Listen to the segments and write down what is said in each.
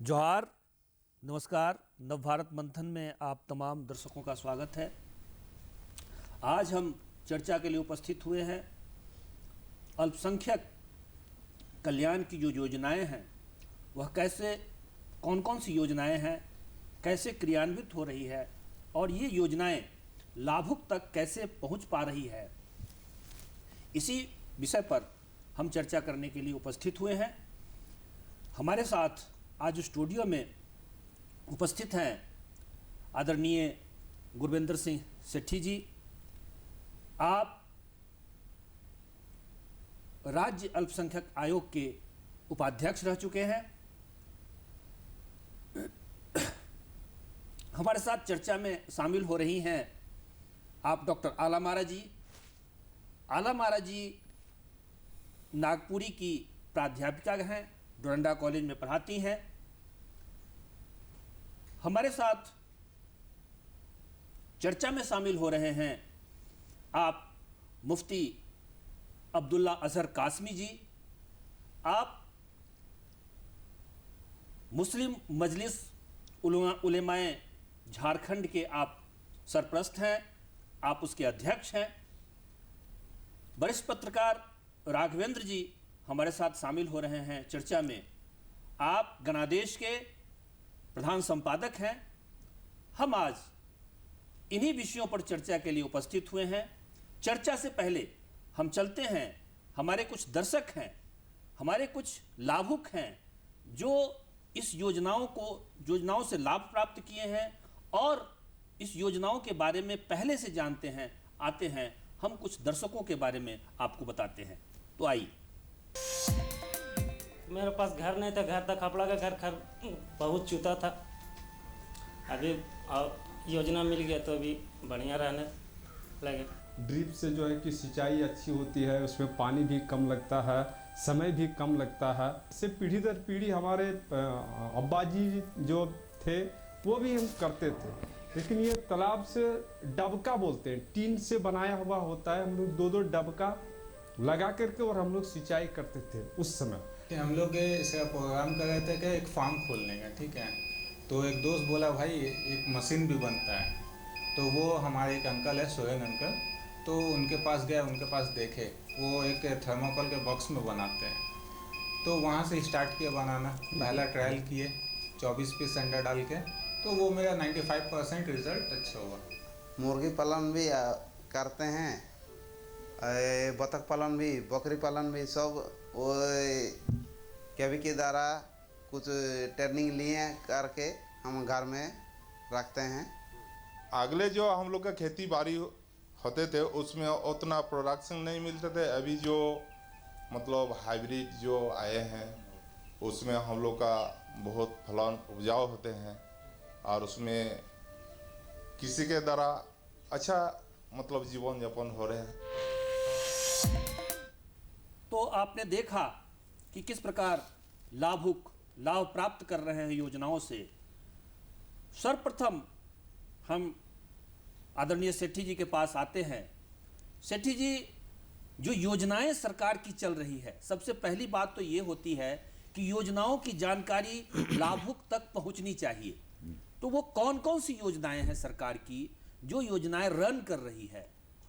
जोहार, नमस्कार। नवभारत मंथन में आप तमाम दर्शकों का स्वागत है। आज हम चर्चा के लिए उपस्थित हुए हैं अल्पसंख्यक कल्याण की जो योजनाएं हैं वह कैसे, कौन कौन सी योजनाएं हैं, कैसे क्रियान्वित हो रही है और ये योजनाएं लाभुक तक कैसे पहुंच पा रही है, इसी विषय पर हम चर्चा करने के लिए उपस्थित हुए हैं। हमारे साथ आज स्टूडियो में उपस्थित हैं आदरणीय गुरविंदर सिंह सेठी जी। आप राज्य अल्पसंख्यक आयोग के उपाध्यक्ष रह चुके हैं। हमारे साथ चर्चा में शामिल हो रही हैं आप डॉक्टर आला मारा जी। आला मारा जी नागपुरी की प्राध्यापिका हैं, डोरंडा कॉलेज में पढ़ाती हैं। हमारे साथ चर्चा में शामिल हो रहे हैं आप मुफ्ती अब्दुल्ला अजहर कासमी जी। आप मुस्लिम मजलिस उलेमाए झारखंड के आप सरप्रस्त हैं, आप उसके अध्यक्ष हैं। वरिष्ठ पत्रकार राघवेंद्र जी हमारे साथ शामिल हो रहे हैं चर्चा में। आप गणादेश के प्रधान संपादक हैं। हम आज इन्हीं विषयों पर चर्चा के लिए उपस्थित हुए हैं। चर्चा से पहले हम चलते हैं, हमारे कुछ दर्शक हैं, हमारे कुछ लाभुक हैं जो इस योजनाओं से लाभ प्राप्त किए हैं और इस योजनाओं के बारे में पहले से जानते हैं, आते हैं। हम कुछ दर्शकों के बारे में आपको बताते हैं। तो आइए। मेरे पास घर नहीं था, घर था खपड़ा का घर बहुत चूता था। अभी योजना मिल गया तो अभी बढ़िया रहने लगे। ड्रिप से जो है कि सिंचाई अच्छी होती है, उसमें पानी भी कम लगता है, समय भी कम लगता है। इससे पीढ़ी दर पीढ़ी हमारे अब्बा जी जो थे वो भी हम करते थे। लेकिन ये तालाब से डबका बोलते हैं, टीन से बनाया हुआ होता है। हम लोग दो डबका लगा करके और हम लोग सिंचाई करते थे उस समय। हम लोग इसका प्रोग्राम कर रहे थे कि एक फार्म खोलने का, ठीक है। तो एक दोस्त बोला भाई एक मशीन भी बनता है। तो वो हमारे एक अंकल है, सोहेल अंकल, तो उनके पास गए, उनके पास देखे वो एक थर्माकोल के बॉक्स में बनाते हैं। तो वहाँ से स्टार्ट किया बनाना। पहला ट्रायल किए 24 पीस अंडा डाल के, तो वो मेरा 95% रिजल्ट अच्छा हुआ। मुर्गी पालन भी करते हैं, बतख पालन भी, बकरी पालन भी, सब वो केवी के द्वारा कुछ ट्रेनिंग लिए करके हम घर में रखते हैं। अगले जो हम लोग का खेती बाड़ी होते थे उसमें उतना प्रोडक्शन नहीं मिलते थे। अभी जो मतलब हाइब्रिड जो आए हैं उसमें हम लोग का बहुत फलन उपजाऊ होते हैं और उसमें किसी के द्वारा अच्छा मतलब जीवन यापन हो रहे हैं। तो आपने देखा कि किस प्रकार लाभुक लाभ प्राप्त कर रहे हैं योजनाओं से। सर्वप्रथम हम आदरणीय सेठी जी के पास आते हैं। सेठी जी, जो योजनाएं सरकार की चल रही है, सबसे पहली बात तो ये होती है कि योजनाओं की जानकारी लाभुक तक पहुंचनी चाहिए। तो वो कौन कौन सी योजनाएं हैं सरकार की जो योजनाएं रन कर रही है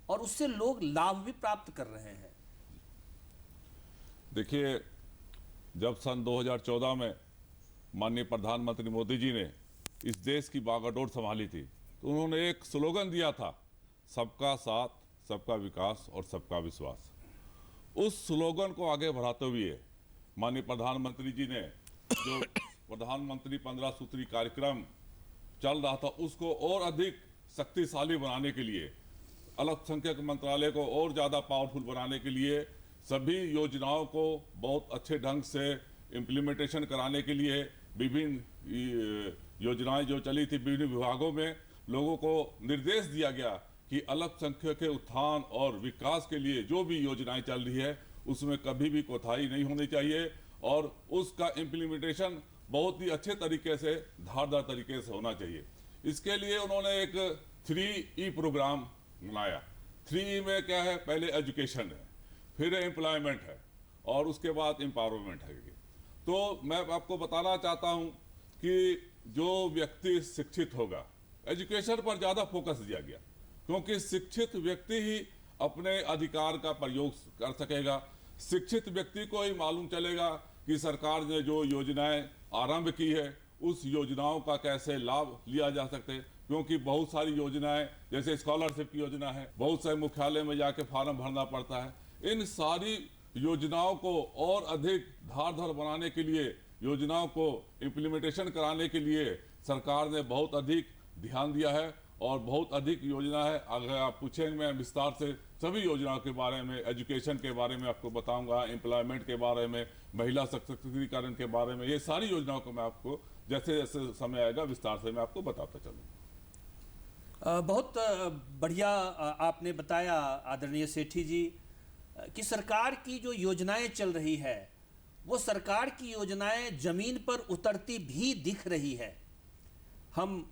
और उससे लोग लाभ भी प्राप्त कर रहे हैं? देखिए, जब सन 2014 में माननीय प्रधानमंत्री मोदी जी ने इस देश की बागडोर संभाली थी तो उन्होंने एक स्लोगन दिया था, सबका साथ, सबका विकास और सबका विश्वास। उस स्लोगन को आगे बढ़ाते हुए माननीय प्रधानमंत्री जी ने जो प्रधानमंत्री 15 सूत्री कार्यक्रम चल रहा था उसको और अधिक शक्तिशाली बनाने के लिए, अल्पसंख्यक मंत्रालय को और ज़्यादा पावरफुल बनाने के लिए, सभी योजनाओं को बहुत अच्छे ढंग से इम्प्लीमेंटेशन कराने के लिए विभिन्न योजनाएं जो चली थी विभिन्न विभागों में लोगों को निर्देश दिया गया कि अल्पसंख्यक के उत्थान और विकास के लिए जो भी योजनाएं चल रही है उसमें कभी भी कोताही नहीं होनी चाहिए और उसका इम्प्लीमेंटेशन बहुत ही अच्छे तरीके से, धारदार तरीके से होना चाहिए। इसके लिए उन्होंने एक 3E प्रोग्राम बनाया। 3E में क्या है? पहले एजुकेशन है, फिर एम्प्लॉयमेंट है और उसके बाद एम्पावरमेंट है। तो मैं आपको बताना चाहता हूं कि जो व्यक्ति शिक्षित होगा, एजुकेशन पर ज़्यादा फोकस दिया गया, क्योंकि शिक्षित व्यक्ति ही अपने अधिकार का प्रयोग कर सकेगा। शिक्षित व्यक्ति को ही मालूम चलेगा कि सरकार ने जो योजनाएं आरंभ की है उस योजनाओं का कैसे लाभ लिया जा सकते हैं, क्योंकि बहुत सारी योजनाएं, जैसे स्कॉलरशिप की योजना है, बहुत सारे मुख्यालय में जाके फॉर्म भरना पड़ता है। इन सारी योजनाओं को और अधिक धारदार बनाने के लिए, योजनाओं को इम्प्लीमेंटेशन कराने के लिए सरकार ने बहुत अधिक ध्यान दिया है और बहुत अधिक योजना है। अगर आप पूछेंगे, मैं विस्तार से सभी योजनाओं के बारे में, एजुकेशन के बारे में आपको बताऊंगा, एम्प्लॉयमेंट के बारे में, महिला सशक्तिकरण के बारे में, ये सारी योजनाओं को मैं आपको जैसे जैसे समय आएगा विस्तार से मैं आपको बताता चलूँगा। बहुत बढ़िया आपने बताया आदरणीय सेठी जी कि सरकार की जो योजनाएं चल रही है वो सरकार की योजनाएं जमीन पर उतरती भी दिख रही है। हम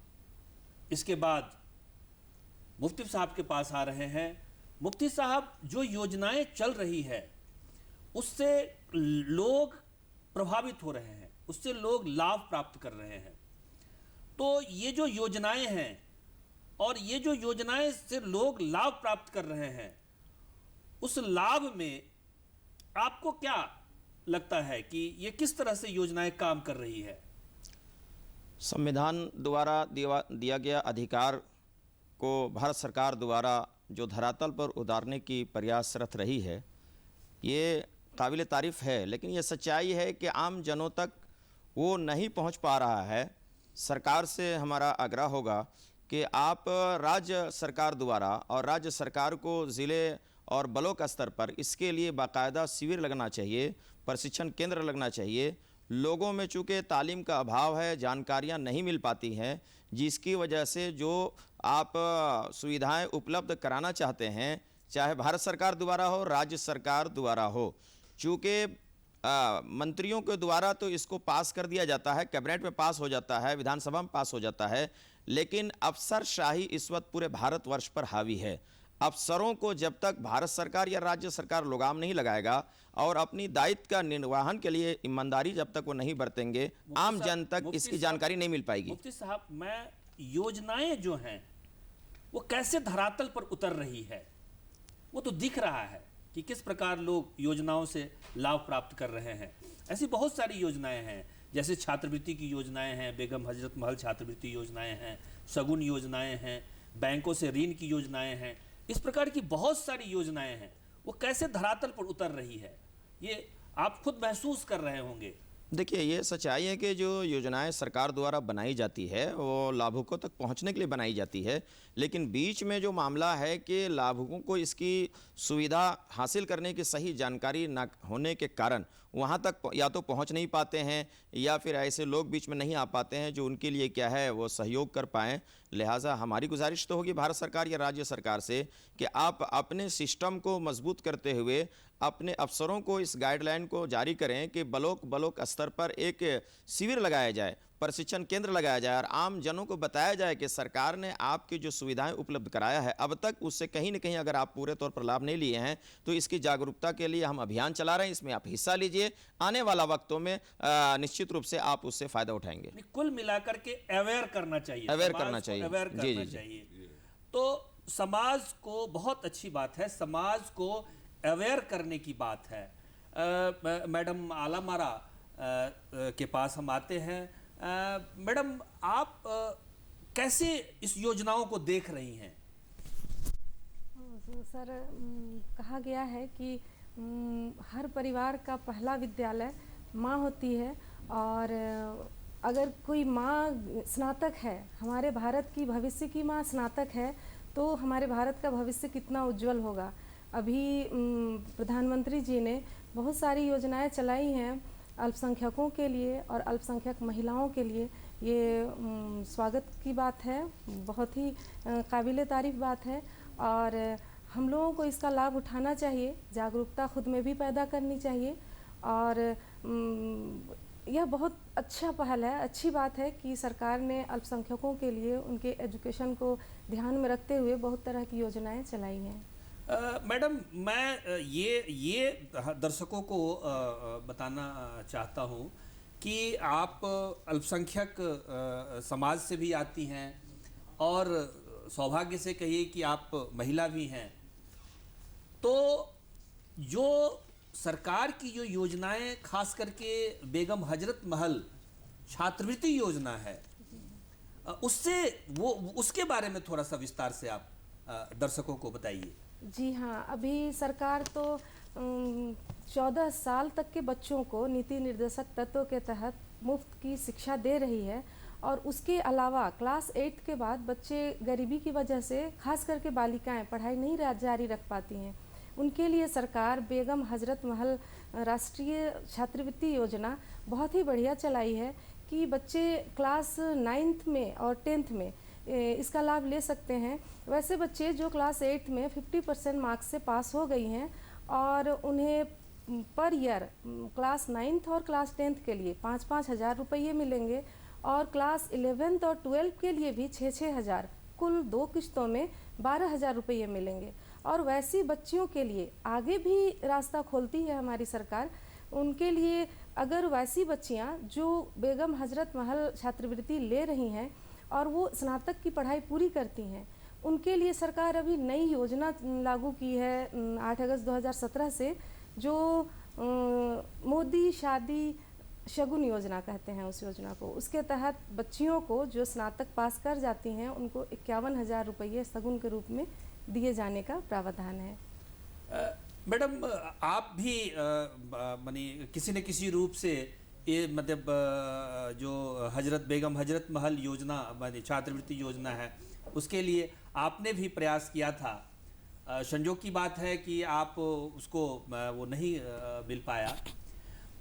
इसके बाद मुफ्ती साहब के पास आ रहे हैं। मुफ्ती साहब, जो योजनाएं चल रही है उससे लोग प्रभावित हो रहे हैं, उससे लोग लाभ प्राप्त कर रहे हैं। तो ये जो योजनाएं हैं और ये जो योजनाएं से लोग लाभ प्राप्त कर रहे हैं, उस लाभ में आपको क्या लगता है कि ये किस तरह से योजनाएं काम कर रही है? संविधान द्वारा दिया गया अधिकार को भारत सरकार द्वारा जो धरातल पर उतारने की प्रयासरत रही है, ये काबिल तारीफ है। लेकिन ये सच्चाई है कि आम जनों तक वो नहीं पहुंच पा रहा है। सरकार से हमारा आग्रह होगा कि आप राज्य सरकार द्वारा और राज्य सरकार को ज़िले और ब्लॉक स्तर पर इसके लिए बाकायदा शिविर लगना चाहिए, प्रशिक्षण केंद्र लगना चाहिए। लोगों में चूँकि तालीम का अभाव है, जानकारियां नहीं मिल पाती हैं, जिसकी वजह से जो आप सुविधाएं उपलब्ध कराना चाहते हैं, चाहे भारत सरकार द्वारा हो, राज्य सरकार द्वारा हो, चूँकि मंत्रियों के द्वारा तो इसको पास कर दिया जाता है, कैबिनेट में पास हो जाता है, विधानसभा में पास हो जाता है, लेकिन अफसरशाही इस वक्त पूरे भारतवर्ष पर हावी है। अफसरों को जब तक भारत सरकार या राज्य सरकार लगाम नहीं लगाएगा और अपनी दायित्व का निर्वहन के लिए ईमानदारी जब तक वो नहीं बरतेंगे, आम जन तक इसकी जानकारी नहीं मिल पाएगी। मुफ्ती साहब, मैं योजनाएं जो हैं वो कैसे धरातल पर उतर रही है वो तो दिख रहा है कि किस प्रकार लोग योजनाओं से लाभ प्राप्त कर रहे हैं। ऐसी बहुत सारी योजनाएं हैं, जैसे छात्रवृत्ति की योजनाएं हैं, बेगम हजरत महल छात्रवृत्ति योजनाएं हैं, सगुन योजनाएं हैं, बैंकों से ऋण की योजनाएं हैं। इस प्रकार की बहुत सारी योजनाएं हैं, वो कैसे धरातल पर उतर रही है ये आप खुद महसूस कर रहे होंगे। देखिए, ये सच्चाई है कि जो योजनाएं सरकार द्वारा बनाई जाती है वो लाभुकों तक पहुंचने के लिए बनाई जाती है, लेकिन बीच में जो मामला है कि लाभुकों को इसकी सुविधा हासिल करने की सही जानकारी न होने के कारण वहां तक या तो पहुंच नहीं पाते हैं या फिर ऐसे लोग बीच में नहीं आ पाते हैं जो उनके लिए क्या है वो सहयोग कर पाएँ। लिहाजा हमारी गुजारिश तो होगी भारत सरकार या राज्य सरकार से कि आप अपने सिस्टम को मजबूत करते हुए अपने अफसरों को इस गाइडलाइन को जारी करें कि ब्लॉक स्तर पर एक शिविर लगाया जाए, प्रशिक्षण केंद्र लगाया जाए और आम जनों को बताया जाए कि सरकार ने आपकी जो सुविधाएं उपलब्ध कराया है अब तक उससे कहीं न कहीं अगर आप पूरे तौर पर लाभ नहीं लिए हैं तो इसकी जागरूकता के लिए हम अभियान चला रहे हैं, इसमें आप हिस्सा लीजिए। आने वाला वक्तों में निश्चित रूप से आप उससे फायदा उठाएंगे। कुल मिलाकर के अवेयर करना चाहिए, अवेयर करना चाहिए, अवेयर करना चाहिए। तो समाज को, बहुत अच्छी बात है, समाज को अवेयर करने की बात है। मैडम आलामारा के पास हम आते हैं। मैडम, आप कैसे इस योजनाओं को देख रही हैं? सर, कहा गया है कि हर परिवार का पहला विद्यालय माँ होती है और अगर कोई माँ स्नातक है, हमारे भारत की भविष्य की माँ स्नातक है, तो हमारे भारत का भविष्य कितना उज्जवल होगा। अभी प्रधानमंत्री जी ने बहुत सारी योजनाएं चलाई हैं अल्पसंख्यकों के लिए और अल्पसंख्यक महिलाओं के लिए। ये स्वागत की बात है, बहुत ही काबिले तारीफ बात है और हम लोगों को इसका लाभ उठाना चाहिए, जागरूकता खुद में भी पैदा करनी चाहिए और यह बहुत अच्छा पहल है, अच्छी बात है कि सरकार ने अल्पसंख्यकों के लिए उनके एजुकेशन को ध्यान में रखते हुए बहुत तरह की योजनाएं चलाई हैं। मैडम, मैं ये दर्शकों को बताना चाहता हूँ कि आप अल्पसंख्यक समाज से भी आती हैं और सौभाग्य से कहिए कि आप महिला भी हैं, तो जो सरकार की जो योजनाएं खास करके बेगम हजरत महल छात्रवृत्ति योजना है, उससे वो उसके बारे में थोड़ा सा विस्तार से आप दर्शकों को बताइए। जी हाँ, अभी सरकार तो 14 साल तक के बच्चों को नीति निर्देशक तत्वों के तहत मुफ्त की शिक्षा दे रही है, और उसके अलावा क्लास 8 के बाद बच्चे गरीबी की वजह से खास करके बालिकाएं पढ़ाई नहीं जारी रख पाती हैं, उनके लिए सरकार बेगम हजरत महल राष्ट्रीय छात्रवृत्ति योजना बहुत ही बढ़िया चलाई है कि बच्चे क्लास 9th में और 10th में इसका लाभ ले सकते हैं। वैसे बच्चे जो क्लास 8 में 50% मार्क्स से पास हो गई हैं और उन्हें पर ईयर क्लास 9th और क्लास 10th के लिए 5-5 हज़ार रुपये मिलेंगे, और क्लास 11th और 12th के लिए भी 6-6 हज़ार, कुल 2 किश्तों में 12 हज़ार रुपये मिलेंगे। और वैसी बच्चियों के लिए आगे भी रास्ता खोलती है हमारी सरकार। उनके लिए अगर वैसी बच्चियां जो बेगम हजरत महल छात्रवृत्ति ले रही हैं और वो स्नातक की पढ़ाई पूरी करती हैं, उनके लिए सरकार अभी नई योजना लागू की है 8 अगस्त 2017 से, जो मोदी शादी शगुन योजना कहते हैं उस योजना को। उसके तहत बच्चियों को जो स्नातक पास कर जाती हैं उनको 51 हज़ार रुपये शगुन के रूप में दिए जाने का प्रावधान है। मैडम, आप भी मानी किसी न किसी रूप से ये मतलब जो बेगम हजरत महल योजना मानी छात्रवृत्ति योजना है, उसके लिए आपने भी प्रयास किया था। संजोग की बात है कि आप उसको वो नहीं मिल पाया।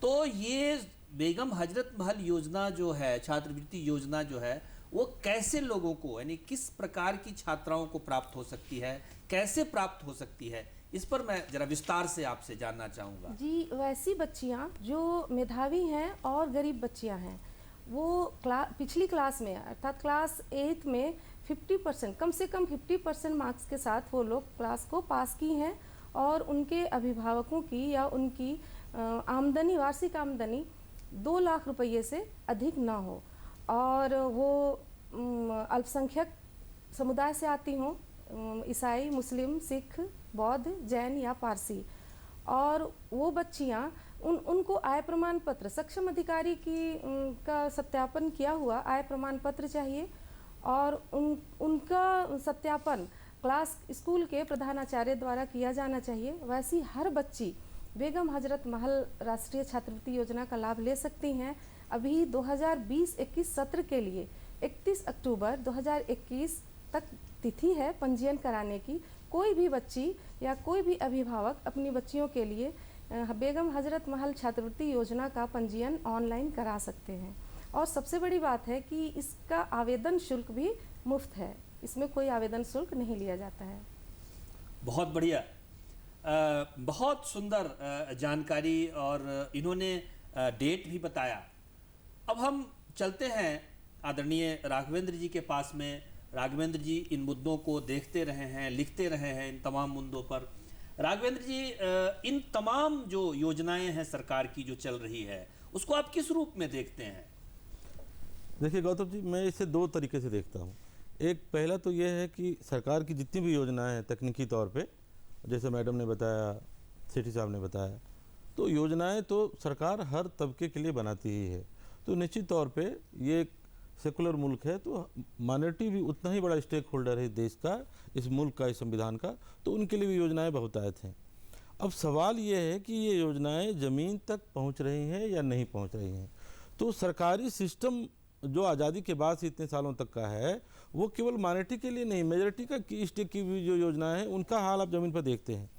तो ये बेगम हजरत महल योजना जो है, छात्रवृत्ति योजना जो है, वो कैसे लोगों को, यानी किस प्रकार की छात्राओं को प्राप्त हो सकती है, कैसे प्राप्त हो सकती है, इस पर मैं जरा विस्तार से आपसे जानना चाहूँगा। जी, वैसी बच्चियाँ जो मेधावी हैं और गरीब बच्चियाँ हैं, वो पिछली क्लास में अर्थात क्लास 8 में 50% कम से कम 50% मार्क्स के साथ वो लोग क्लास को पास की हैं, और उनके अभिभावकों की या उनकी आमदनी, वार्षिक आमदनी 2 लाख रुपये से अधिक ना हो, और वो अल्पसंख्यक समुदाय से आती हों, ईसाई, मुस्लिम, सिख, बौद्ध, जैन या पारसी। और वो बच्चियाँ उनको आय प्रमाण पत्र, सक्षम अधिकारी का सत्यापन किया हुआ आय प्रमाण पत्र चाहिए, और उनका सत्यापन स्कूल के प्रधानाचार्य द्वारा किया जाना चाहिए। वैसी हर बच्ची बेगम हजरत महल राष्ट्रीय छात्रवृत्ति योजना का लाभ ले सकती हैं। अभी 2020-21 सत्र के लिए 31 अक्टूबर 2021 तक तिथि है पंजीयन कराने की। कोई भी बच्ची या कोई भी अभिभावक अपनी बच्चियों के लिए बेगम हजरत महल छात्रवृत्ति योजना का पंजीयन ऑनलाइन करा सकते हैं। और सबसे बड़ी बात है कि इसका आवेदन शुल्क भी मुफ्त है, इसमें कोई आवेदन शुल्क नहीं लिया जाता है। बहुत बढ़िया, बहुत सुंदर जानकारी, और इन्होंने डेट भी बताया। अब हम चलते हैं आदरणीय राघवेंद्र जी के पास में। राघवेंद्र जी इन मुद्दों को देखते रहे हैं, लिखते रहे हैं इन तमाम मुद्दों पर। राघवेंद्र जी, इन तमाम जो योजनाएं हैं सरकार की जो चल रही है, उसको आप किस रूप में देखते हैं? देखिए गौतम जी, मैं इसे 2 तरीके से देखता हूँ। एक पहला तो यह है कि सरकार की जितनी भी योजनाएं हैं तकनीकी तौर पे, जैसे मैडम ने बताया, सेठी साहब ने बताया, तो योजनाएं तो सरकार हर तबके के लिए बनाती ही है। तो निश्चित तौर पे ये एक सेकुलर मुल्क है, तो माइनॉरिटी भी उतना ही बड़ा स्टेक होल्डर है देश का, इस मुल्क का, इस संविधान का, तो उनके लिए भी योजनाएं बहुतायत हैं। अब सवाल ये है कि ये योजनाएं ज़मीन तक पहुंच रही हैं या नहीं पहुंच रही हैं। तो सरकारी सिस्टम जो आज़ादी के बाद से इतने सालों तक का है, वो केवल माइनॉरिटी के लिए नहीं, मेजॉरिटी का की स्टेक की भी जो योजनाएं हैं उनका हाल आप ज़मीन पर देखते हैं।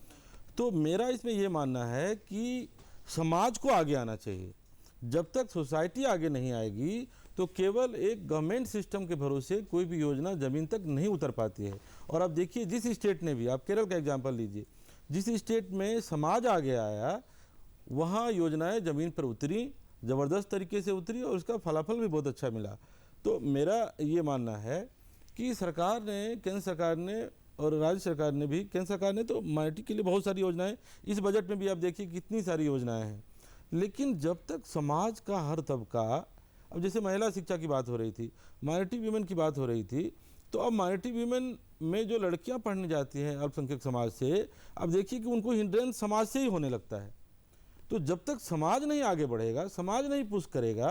तो मेरा इसमें ये मानना है कि समाज को आगे आना चाहिए। जब तक सोसाइटी आगे नहीं आएगी तो केवल एक गवर्नमेंट सिस्टम के भरोसे कोई भी योजना ज़मीन तक नहीं उतर पाती है। और अब देखिए, जिस स्टेट ने भी, आप केरल का एग्जांपल लीजिए, जिस स्टेट में समाज आगे आया वहाँ योजनाएं ज़मीन पर उतरी, ज़बरदस्त तरीके से उतरी, और उसका फलाफल भी बहुत अच्छा मिला। तो मेरा ये मानना है कि सरकार ने, केंद्र सरकार ने और राज्य सरकार ने भी, केंद्र सरकार ने तो माइनॉरिटी के लिए बहुत सारी योजनाएं, इस बजट में भी आप देखिए कितनी सारी योजनाएं हैं। लेकिन जब तक समाज का हर तबका, अब जैसे महिला शिक्षा की बात हो रही थी, माइनॉरिटी वीमेन की बात हो रही थी, तो अब माइनॉरिटी वीमेन में जो लड़कियां पढ़ने जाती हैं अल्पसंख्यक समाज से, अब देखिए कि उनको हिंड्रेंस समाज से ही होने लगता है। तो जब तक समाज नहीं आगे बढ़ेगा, समाज नहीं पुश करेगा,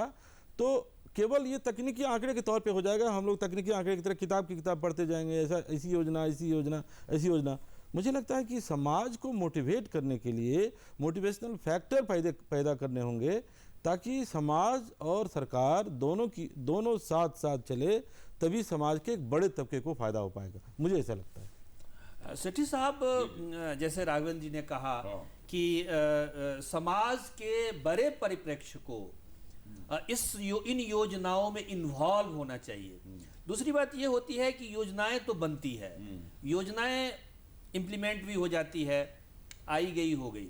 तो केवल ये तकनीकी आंकड़े के तौर पे हो जाएगा। हम लोग तकनीकी आंकड़े की तरह किताब की किताब पढ़ते जाएंगे, ऐसा ऐसी योजना ऐसी योजना ऐसी योजना। मुझे लगता है कि समाज को मोटिवेट करने के लिए मोटिवेशनल फैक्टर पैदा करने होंगे, ताकि समाज और सरकार दोनों साथ साथ चले, तभी समाज के एक बड़े तबके को फायदा हो पाएगा, मुझे ऐसा लगता है। सेठी साहब, जैसे राघवेंद्र जी ने कहा कि समाज के बड़े परिप्रेक्ष्य को इन योजनाओं में इन्वॉल्व होना चाहिए। दूसरी बात ये होती है कि योजनाएं तो बनती है, योजनाएं इंप्लीमेंट भी हो जाती है, आई गई हो गई,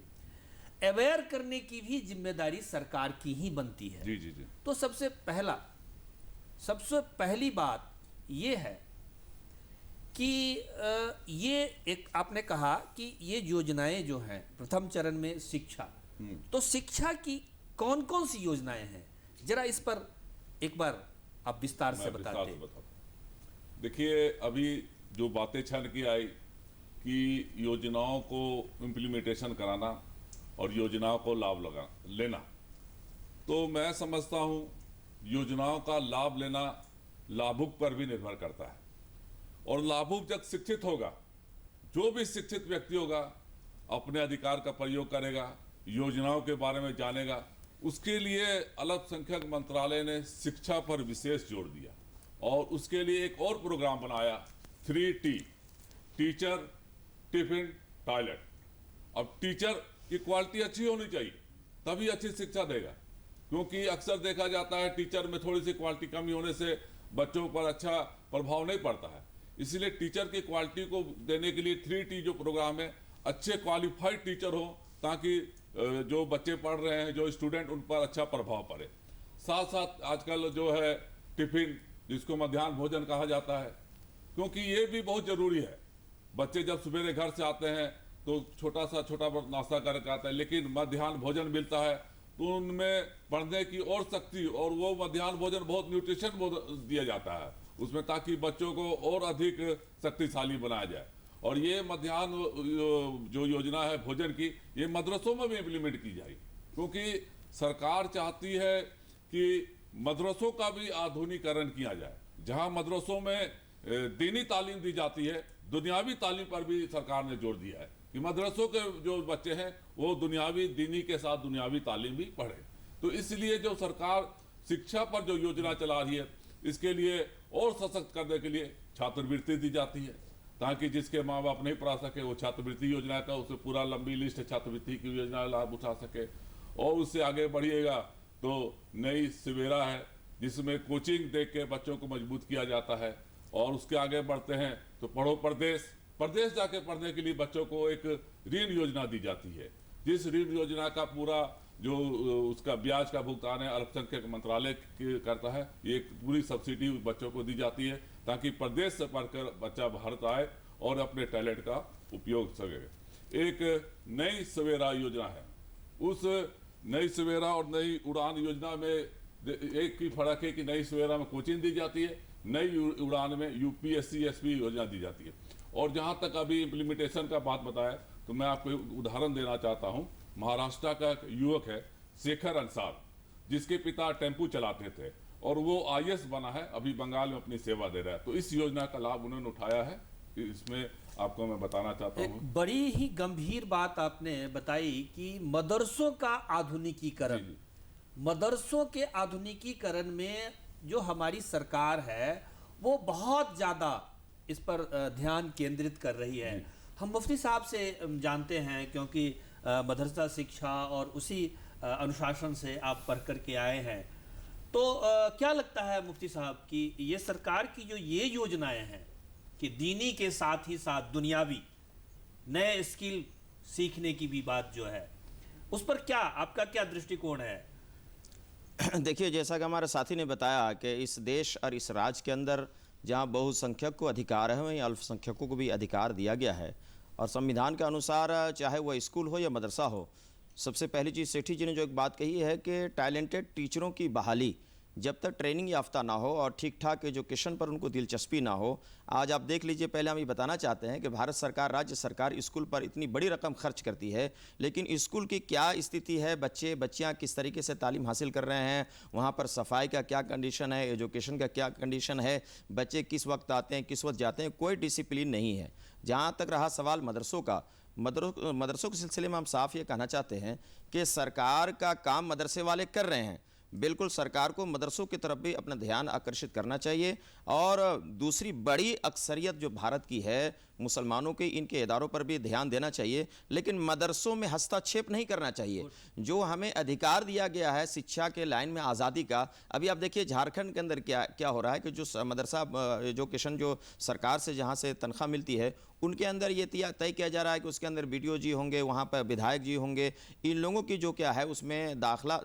अवेयर करने की भी जिम्मेदारी सरकार की ही बनती है। जी जी जी। तो सबसे पहली बात ये है कि ये एक आपने कहा कि ये योजनाएं जो हैं प्रथम चरण में शिक्षा, तो शिक्षा की कौन कौन सी योजनाएं हैं, जरा इस पर एक बार आप विस्तार से बताते। देखिए, अभी जो बातें छन की आई कि योजनाओं को इम्प्लीमेंटेशन कराना और योजनाओं को लाभ लेना, तो मैं समझता हूँ योजनाओं का लाभ लेना लाभुक पर भी निर्भर करता है। और लाभुक जब शिक्षित होगा, जो भी शिक्षित व्यक्ति होगा अपने अधिकार का प्रयोग करेगा, योजनाओं के बारे में जानेगा। उसके लिए अल्पसंख्यक मंत्रालय ने शिक्षा पर विशेष जोर दिया और उसके लिए एक और प्रोग्राम बनाया, 3T, टीचर, टिफिन, टॉयलेट। अब टीचर की क्वालिटी अच्छी होनी चाहिए, तभी अच्छी शिक्षा देगा, क्योंकि अक्सर देखा जाता है टीचर में थोड़ी सी क्वालिटी कमी होने से बच्चों पर अच्छा प्रभाव नहीं पड़ता है। इसलिए टीचर की क्वालिटी को देने के लिए 3T जो प्रोग्राम है, अच्छे क्वालिफाइड टीचर हो, ताकि जो बच्चे पढ़ रहे हैं, जो स्टूडेंट, उन पर अच्छा प्रभाव पड़े। साथ साथ आजकल जो है टिफिन, जिसको मध्याह्न भोजन कहा जाता है, क्योंकि ये भी बहुत ज़रूरी है। बच्चे जब सवेरे घर से आते हैं तो छोटा नाश्ता करके आते हैं, लेकिन मध्याह्न भोजन मिलता है तो उनमें पढ़ने की और शक्ति, और वो मध्याह्न भोजन बहुत न्यूट्रिशन दिया जाता है उसमें, ताकि बच्चों को और अधिक शक्तिशाली बनाया जाए। और ये मध्याह्न जो योजना है भोजन की, ये मदरसों में भी इम्प्लीमेंट की जाए, क्योंकि सरकार चाहती है कि मदरसों का भी आधुनिकीकरण किया जाए। जहां मदरसों में दीनी तालीम दी जाती है, दुनियावी तालीम पर भी सरकार ने जोर दिया है कि मदरसों के जो बच्चे हैं वो दुनियावी, दीनी के साथ दुनियावी तालीम भी पढ़े। तो इसलिए जो सरकार शिक्षा पर जो योजना चला रही है, इसके लिए और सशक्त करने के लिए छात्रवृत्ति दी जाती है, ताकि जिसके माँ बाप नहीं पढ़ा सके वो छात्रवृत्ति योजना का, उसे पूरा लंबी लिस्ट है छात्रवृत्ति की योजना लाभ उठा सके। और उससे आगे बढ़िएगा तो नई सवेरा है, जिसमें कोचिंग देख के बच्चों को मजबूत किया जाता है। और उसके आगे बढ़ते हैं तो पढ़ो प्रदेश जाके पढ़ने के लिए बच्चों को एक ऋण योजना दी जाती है, जिस ऋण योजना का पूरा जो उसका ब्याज का भुगतान है अल्पसंख्यक मंत्रालय करता है। ये एक पूरी सब्सिडी बच्चों को दी जाती है, ताकि प्रदेश से पढ़कर बच्चा भारत आए और अपने टैलेंट का उपयोग सके। एक नई सवेरा योजना है, उस नई सवेरा और नई उड़ान योजना में एक ही फर्क है कि नई सवेरा में कोचिंग दी जाती है, नई उड़ान में UPSC SP योजना दी जाती है। और जहां तक अभी इम्प्लीमेंटेशन का बात बताया, तो मैं आपको एक उदाहरण देना चाहता हूं। महाराष्ट्र का युवक है शेखर अंसार, जिसके पिता टेम्पू चलाते थे और वो IAS बना है, अभी बंगाल में अपनी सेवा दे रहा है। तो इस योजना का लाभ उन्होंने उठाया है, इसमें आपको मैं बताना चाहता हूँ। बड़ी ही गंभीर बात आपने बताई कि मदरसों का आधुनिकीकरण, मदरसों के आधुनिकीकरण में जो हमारी सरकार है वो बहुत ज़्यादा इस पर ध्यान केंद्रित कर रही है। हम मुफ्ती साहब से जानते हैं, क्योंकि मदरसा शिक्षा और उसी अनुशासन से आप पढ़ कर के आए हैं, तो क्या लगता है मुफ्ती साहब कि ये सरकार की जो ये योजनाएं हैं कि दीनी के साथ ही साथ दुनियावी नए स्किल सीखने की भी बात जो है, उस पर क्या आपका क्या दृष्टिकोण है? देखिए, जैसा कि हमारे साथी ने बताया कि इस देश और इस राज्य के अंदर जहां बहुसंख्यक को अधिकार है, वहीं अल्पसंख्यकों को भी अधिकार दिया गया है। और संविधान के अनुसार चाहे वह स्कूल हो या मदरसा हो, सबसे पहली चीज़ सेठी जी ने जो एक बात कही है कि टैलेंटेड टीचरों की बहाली जब तक ट्रेनिंग याफ्ता ना हो और ठीक ठाक एजुकेशन पर उनको दिलचस्पी ना हो। आज आप देख लीजिए, पहले हम ये बताना चाहते हैं कि भारत सरकार, राज्य सरकार स्कूल पर इतनी बड़ी रकम खर्च करती है, लेकिन स्कूल की क्या स्थिति है, बच्चे बच्चियाँ किस तरीके से तालीम हासिल कर रहे हैं, वहाँ पर सफाई का क्या कंडीशन है, एजुकेशन का क्या कंडीशन है, बच्चे किस वक्त आते हैं, किस वक्त जाते हैं, कोई डिसिप्लिन नहीं है। जहाँ तक रहा सवाल मदरसों का, मदरसों के सिलसिले में हम साफ ये कहना चाहते हैं कि सरकार का काम मदरसे वाले कर रहे हैं। बिल्कुल सरकार को मदरसों की तरफ भी अपना ध्यान आकर्षित करना चाहिए। और दूसरी बड़ी अक्सरियत जो भारत की है मुसलमानों के, इनके इदारों पर भी ध्यान देना चाहिए, लेकिन मदरसों में हस्तक्षेप नहीं करना चाहिए। जो हमें अधिकार दिया गया है शिक्षा के लाइन में आज़ादी का, अभी आप देखिए झारखंड के अंदर क्या हो रहा है कि जो मदरसा एजुकेशन जो सरकार से जहाँ से तनख्वाह मिलती है, उनके अंदर ये तय किया जा रहा है कि उसके अंदर BDO जी होंगे, वहाँ पर विधायक जी होंगे। इन लोगों की जो क्या है उसमें दाखिला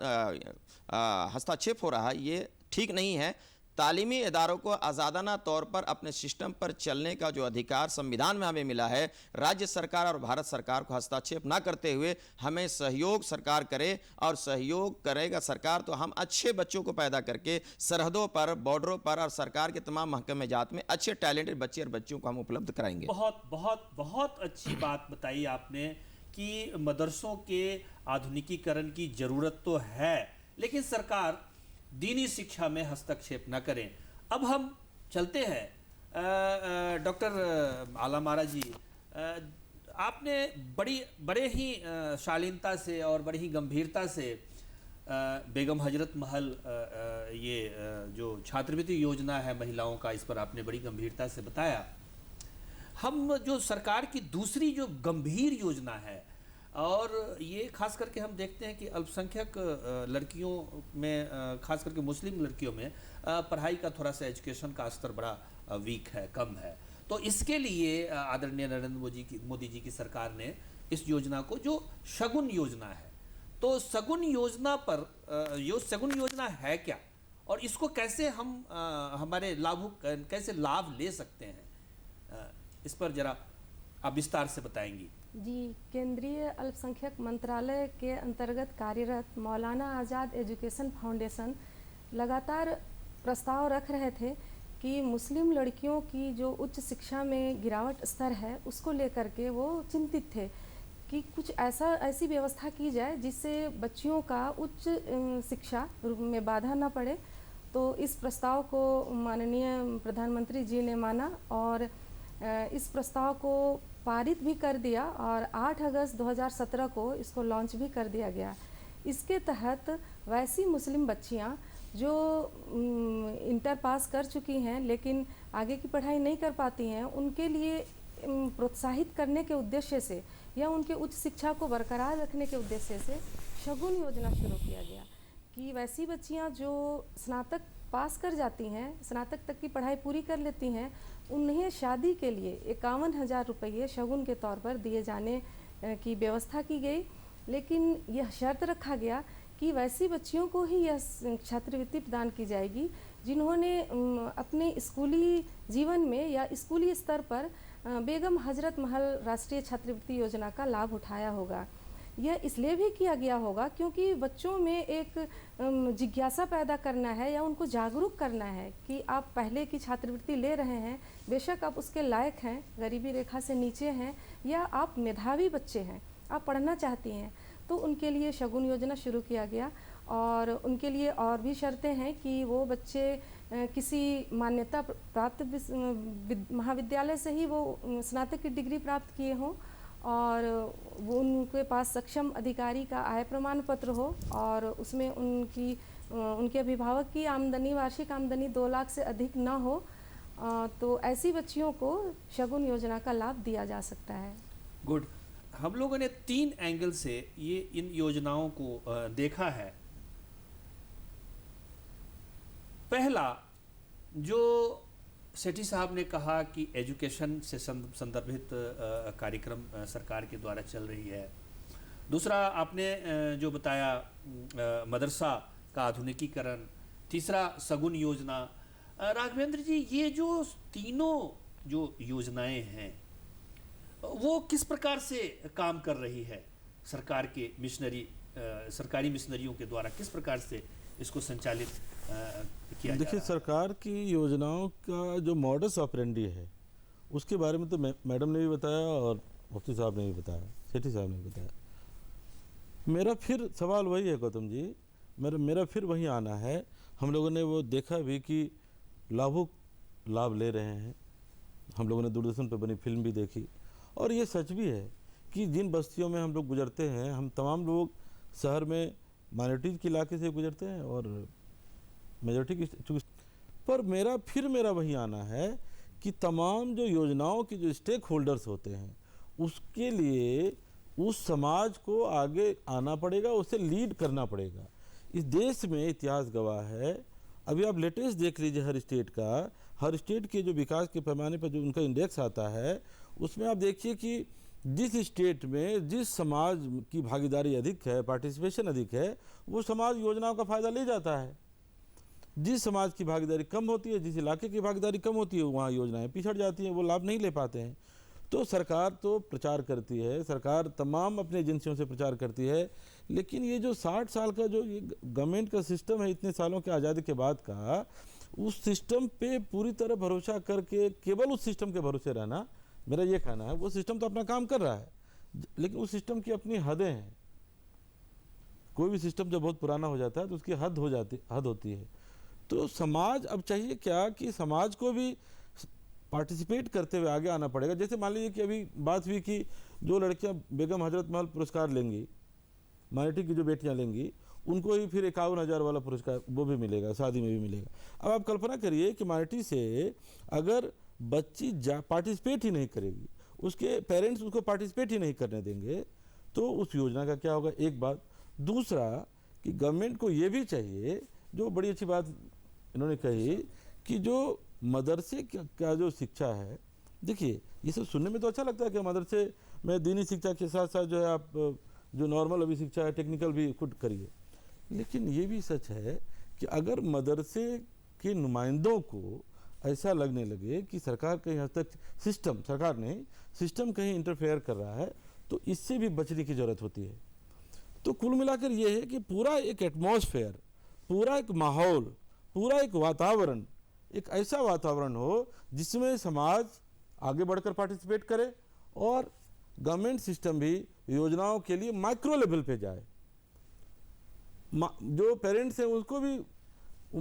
हस्तक्षेप हो रहा है, ये ठीक नहीं है। तालीमी इदारों को आज़ादाना तौर पर अपने सिस्टम पर चलने का जो अधिकार संविधान में हमें मिला है, राज्य सरकार और भारत सरकार को हस्तक्षेप ना करते हुए हमें सहयोग सरकार करे, और सहयोग करेगा सरकार तो हम अच्छे बच्चों को पैदा करके सरहदों पर, बॉर्डरों पर और सरकार के तमाम महकमे जात में अच्छे टैलेंटेड बच्चे और बच्चियों को हम उपलब्ध कराएंगे। बहुत बहुत बहुत अच्छी बात बताई आपने कि मदरसों के आधुनिकीकरण की ज़रूरत तो है, लेकिन सरकार दीनी शिक्षा में हस्तक्षेप न करें। अब हम चलते हैं डॉक्टर आलम आरा जी, आपने बड़े ही शालीनता से और बड़ी ही गंभीरता से बेगम हजरत महल ये जो छात्रवृत्ति योजना है महिलाओं का, इस पर आपने बड़ी गंभीरता से बताया। हम जो सरकार की दूसरी जो गंभीर योजना है, और ये खास करके हम देखते हैं कि अल्पसंख्यक लड़कियों में, खास करके मुस्लिम लड़कियों में पढ़ाई का थोड़ा सा एजुकेशन का स्तर बड़ा वीक है, कम है। तो इसके लिए आदरणीय नरेंद्र मोदी जी की सरकार ने इस योजना को, जो शगुन योजना है, तो शगुन योजना पर शगुन योजना है क्या, और इसको कैसे हम हमारे लाभुक कैसे लाभ ले सकते हैं, इस पर जरा आप विस्तार से बताएंगी। जी, केंद्रीय अल्पसंख्यक मंत्रालय के अंतर्गत कार्यरत मौलाना आज़ाद एजुकेशन फाउंडेशन लगातार प्रस्ताव रख रहे थे कि मुस्लिम लड़कियों की जो उच्च शिक्षा में गिरावट स्तर है, उसको लेकर के वो चिंतित थे कि कुछ ऐसी व्यवस्था की जाए जिससे बच्चियों का उच्च शिक्षा में बाधा न पड़े। तो इस प्रस्ताव को माननीय प्रधानमंत्री जी ने माना और इस प्रस्ताव को पारित भी कर दिया, और 8 अगस्त 2017 को इसको लॉन्च भी कर दिया गया। इसके तहत वैसी मुस्लिम बच्चियां जो इंटर पास कर चुकी हैं लेकिन आगे की पढ़ाई नहीं कर पाती हैं, उनके लिए प्रोत्साहित करने के उद्देश्य से या उनके उच्च शिक्षा को बरकरार रखने के उद्देश्य से शगुन योजना शुरू किया गया कि वैसी बच्चियां जो स्नातक पास कर जाती हैं, स्नातक तक की पढ़ाई पूरी कर लेती हैं, उन्हें शादी के लिए 51,000 रुपये शगुन के तौर पर दिए जाने की व्यवस्था की गई। लेकिन यह शर्त रखा गया कि वैसी बच्चियों को ही यह छात्रवृत्ति प्रदान की जाएगी जिन्होंने अपने स्कूली जीवन में या स्कूली स्तर पर बेगम हजरत महल राष्ट्रीय छात्रवृत्ति योजना का लाभ उठाया होगा। यह इसलिए भी किया गया होगा क्योंकि बच्चों में एक जिज्ञासा पैदा करना है या उनको जागरूक करना है कि आप पहले की छात्रवृत्ति ले रहे हैं, बेशक आप उसके लायक हैं, गरीबी रेखा से नीचे हैं, या आप मेधावी बच्चे हैं, आप पढ़ना चाहती हैं, तो उनके लिए शगुन योजना शुरू किया गया। और उनके लिए और भी शर्तें हैं कि वो बच्चे किसी मान्यता प्राप्त महाविद्यालय से ही वो स्नातक की डिग्री प्राप्त किए हों, और वो उनके पास सक्षम अधिकारी का आय प्रमाण पत्र हो, और उसमें उनके अभिभावक की आमदनी, वार्षिक आमदनी 2 लाख से अधिक ना हो। तो ऐसी बच्चियों को शगुन योजना का लाभ दिया जा सकता है। गुड। हम लोगों ने 3 एंगल से ये इन योजनाओं को देखा है। पहला, जो सेठी साहब ने कहा कि एजुकेशन से संदर्भित कार्यक्रम सरकार के द्वारा चल रही है। दूसरा, आपने जो बताया मदरसा का आधुनिकीकरण। तीसरा, शगुन योजना। राघवेंद्र जी, ये जो तीनों जो योजनाएं हैं वो किस प्रकार से काम कर रही है? सरकार के सरकारी मिशनरियों के द्वारा किस प्रकार से इसको संचालित किया जा देखिए, रहा है? सरकार की योजनाओं का जो मॉडस ऑपरेंडी है उसके बारे में तो मैडम ने भी बताया और मुफ्ती साहब ने भी बताया, सेठी साहब ने भी बताया। मेरा फिर सवाल वही है गौतम जी, मेरा फिर वही आना है। हम लोगों ने वो देखा भी कि लाभुक लाभ ले रहे हैं। हम लोगों ने दूरदर्शन पर बनी फिल्म भी देखी और ये सच भी है कि जिन बस्तियों में हम लोग गुजरते हैं, हम तमाम लोग शहर में माइनॉरिटीज़ के इलाके से गुजरते हैं और मेजॉरिटी की, पर मेरा वही आना है कि तमाम जो योजनाओं के जो स्टेक होल्डर्स होते हैं उसके लिए उस समाज को आगे आना पड़ेगा, उसे लीड करना पड़ेगा। इस देश में इतिहास गवाह है, अभी आप लेटेस्ट देख लीजिए हर स्टेट के जो विकास के पैमाने पर जो उनका इंडेक्स आता है उसमें आप देखिए कि जिस स्टेट में जिस समाज की भागीदारी अधिक है, पार्टिसिपेशन अधिक है, वो समाज योजनाओं का फ़ायदा ले जाता है। जिस समाज की भागीदारी कम होती है, जिस इलाके की भागीदारी कम होती है, वहाँ योजनाएं पिछड़ जाती हैं, वो लाभ नहीं ले पाते हैं। तो सरकार तो प्रचार करती है, सरकार तमाम अपनी एजेंसियों से प्रचार करती है, लेकिन ये जो 60 साल का जो ये गवर्नमेंट का सिस्टम है, इतने सालों के आज़ादी के बाद का, उस सिस्टम पे पूरी तरह भरोसा करके केवल उस सिस्टम के भरोसे रहना, मेरा ये कहना है। वो सिस्टम तो अपना काम कर रहा है, लेकिन उस सिस्टम की अपनी हदें हैं। कोई भी सिस्टम जब बहुत पुराना हो जाता है तो उसकी हद होती है। तो समाज अब चाहिए क्या कि समाज को भी पार्टिसिपेट करते हुए आगे आना पड़ेगा। जैसे मान लीजिए कि अभी बात हुई कि जो लड़कियां बेगम हजरत महल पुरस्कार लेंगी, माइनॉरिटी की जो बेटियां लेंगी, उनको ही फिर 51,000 वाला पुरस्कार वो भी मिलेगा, शादी में भी मिलेगा। अब आप कल्पना करिए कि माइनॉरिटी से अगर बच्ची पार्टिसिपेट ही नहीं करेगी, उसके पेरेंट्स उसको पार्टिसिपेट ही नहीं करने देंगे, तो उस योजना का क्या होगा? एक बात। दूसरा कि गवर्नमेंट को ये भी चाहिए, जो बड़ी अच्छी बात इन्होंने कही, कि जो मदरसे का जो शिक्षा है, देखिए ये सब सुनने में तो अच्छा लगता है कि मदरसे में दीनी शिक्षा के साथ साथ जो है आप जो नॉर्मल अभी शिक्षा है, टेक्निकल भी खुद करिए, लेकिन ये भी सच है कि अगर मदरसे के नुमाइंदों को ऐसा लगने लगे कि सरकार कहीं हद तक सिस्टम कहीं इंटरफेयर कर रहा है, तो इससे भी बचने की ज़रूरत होती है। तो कुल मिलाकर ये है कि पूरा एक एटमॉस्फेयर, पूरा एक माहौल, पूरा एक वातावरण, एक ऐसा वातावरण हो जिसमें समाज आगे बढ़कर पार्टिसिपेट करे और गवर्नमेंट सिस्टम भी योजनाओं के लिए माइक्रो लेवल पे जाए। जो पेरेंट्स हैं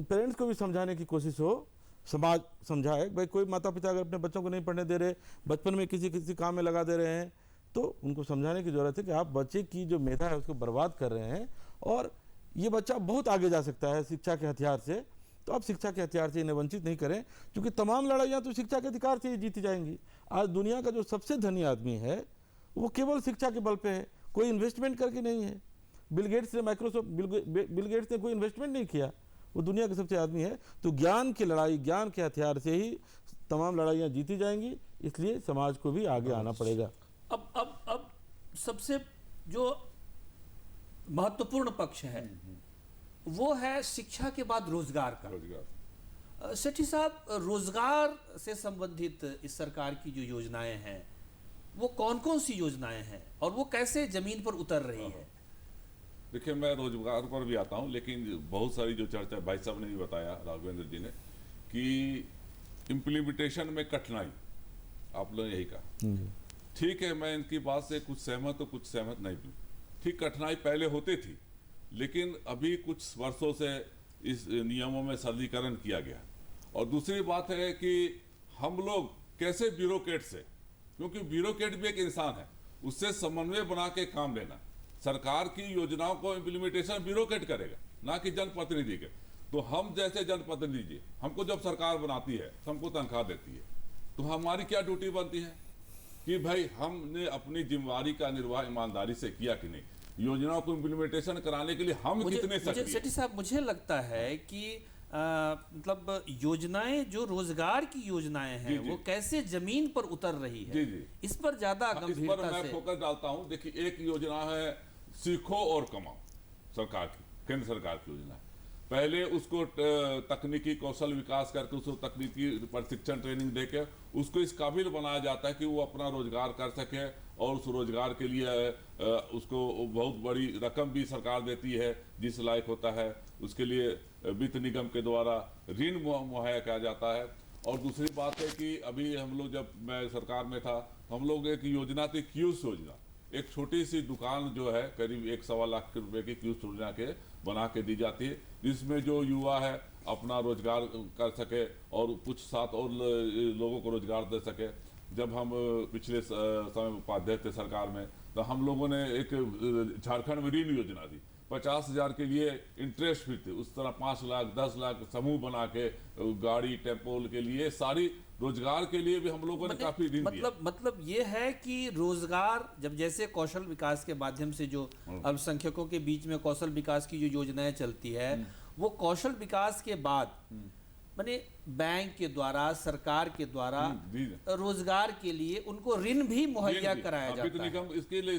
पेरेंट्स को भी समझाने की कोशिश हो, समाज समझाए। भाई कोई माता पिता अगर अपने बच्चों को नहीं पढ़ने दे रहे, बचपन में किसी काम में लगा दे रहे हैं, तो उनको समझाने की ज़रूरत है कि आप बच्चे की जो मेधा है उसको बर्बाद कर रहे हैं और ये बच्चा बहुत आगे जा सकता है शिक्षा के हथियार से। तो आप शिक्षा के हथियार से इन्हें वंचित नहीं करें, क्योंकि तमाम लड़ाइयाँ तो शिक्षा के अधिकार से ही जीती जाएंगी। आज दुनिया का जो सबसे धनी आदमी है वो केवल शिक्षा के बल पे है, कोई इन्वेस्टमेंट करके नहीं है। बिल गेट्स ने कोई इन्वेस्टमेंट नहीं किया, वो दुनिया के सबसे आदमी है। तो ज्ञान की लड़ाई, ज्ञान के हथियार से ही तमाम लड़ाइयाँ जीती जाएंगी, इसलिए समाज को भी आगे आना पड़ेगा। अब सबसे जो महत्वपूर्ण पक्ष है वो है शिक्षा के बाद रोजगार का। सेठी साहब, रोजगार से संबंधित इस सरकार की जो योजनाएं हैं वो कौन कौन सी योजनाएं हैं और वो कैसे जमीन पर उतर रही है? देखिए, मैं रोजगार पर भी आता हूं, लेकिन बहुत सारी जो चर्चा भाई साहब ने भी बताया, राघवेंद्र जी ने, कि इम्प्लीमेंटेशन में कठिनाई आप लोग यही कहा। ठीक है, मैं इनकी बात से कुछ सहमत तो कुछ सहमत नहीं भी। ठीक, कठिनाई पहले होती थी, लेकिन अभी कुछ वर्षों से इस नियमों में सरलीकरण किया गया। और दूसरी बात है कि हम लोग कैसे ब्यूरोक्रेट से, क्योंकि ब्यूरोक्रेट भी एक इंसान है, उससे समन्वय बना के काम लेना। सरकार की योजनाओं को इम्प्लीमेंटेशन ब्यूरोक्रेट करेगा, ना कि जनप्रतिनिधि के। तो हम जैसे जनप्रतिनिधि, हमको जब सरकार बनाती है, हमको तनख्वाह देती है, तो हमारी क्या ड्यूटी बनती है कि भाई हमने अपनी जिम्मेवारी का निर्वाह ईमानदारी से किया कि नहीं, योजनाओं को इम्प्लीमेंटेशन कराने के लिए हम कितने सक्रिय। सेठी साहब, मुझे लगता है कि मतलब योजनाएं, जो रोजगार की योजनाएं हैं, वो कैसे जमीन पर उतर रही है, इस पर ज्यादा गंभीरता से मैं फोकस डालता हूं। देखिए, एक योजना है सीखो और कमाओ, सरकार की, केंद्र सरकार की योजना है। पहले उसको तकनीकी कौशल विकास करके उसको तकनीकी प्रशिक्षण ट्रेनिंग देके उसको इस काबिल बनाया जाता है कि वो अपना रोजगार कर सके, और उस रोजगार के लिए उसको बहुत बड़ी रकम भी सरकार देती है जिस लायक होता है, उसके लिए वित्त निगम के द्वारा ऋण मुहैया किया जाता है। और दूसरी बात है कि अभी हम लोग, जब मैं सरकार में था, हम लोग एक योजना थी क्यूस योजना, एक छोटी सी दुकान जो है करीब 1-1.25 लाख रुपए की क्यूस योजना के बना के दी जाती है, जिसमें जो युवा है अपना रोजगार कर सके और कुछ साथ और लोगों को रोजगार दे सके। जब हम पिछले समय उपाध्यक्ष थे सरकार में, तो हम लोगों ने एक झारखंड में ऋण योजना दी, 50,000 के लिए इंटरेस्ट फ्री थी। उस तरह 5 लाख 10 लाख समूह बना के गाड़ी टेम्पोल के लिए, सारी रोजगार के लिए भी हम लोगों ने काफी ऋण दिया। मतलब ये है कि रोजगार, जब जैसे कौशल विकास के माध्यम से जो अल्पसंख्यकों के बीच में कौशल विकास की जो योजनाएं चलती है, वो कौशल विकास के बाद माने बैंक के द्वारा, सरकार के द्वारा रोजगार के लिए उनको ऋण भी मुहैया कराया जाता वित्त निगम, इसके लिए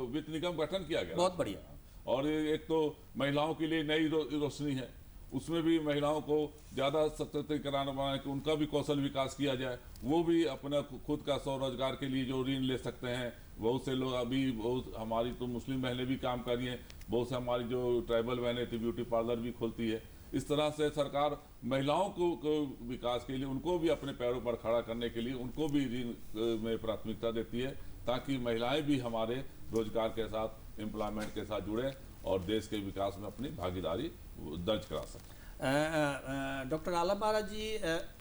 वित्त निगम गठन किया गया, बहुत बढ़िया। और एक तो महिलाओं के लिए नई रोशनी है, उसमें भी महिलाओं को ज़्यादा सशक्तिकरण बनाने के उनका भी कौशल विकास किया जाए, वो भी अपना खुद का स्वरोजगार के लिए जो ऋण ले सकते हैं। बहुत से लोग अभी, बहुत हमारी तो मुस्लिम बहनें भी काम कर रही हैं, बहुत से हमारी जो ट्राइबल बहनें थी ब्यूटी पार्लर भी खोलती है। इस तरह से सरकार महिलाओं को विकास के लिए, उनको भी अपने पैरों पर खड़ा करने के लिए उनको भी ऋण में प्राथमिकता देती है, ताकि महिलाएं भी हमारे रोजगार के साथ, एम्प्लॉयमेंट के साथ जुड़े और देश के विकास में अपनी भागीदारी दर्ज करा सकें। डॉक्टर आलम महाराज जी,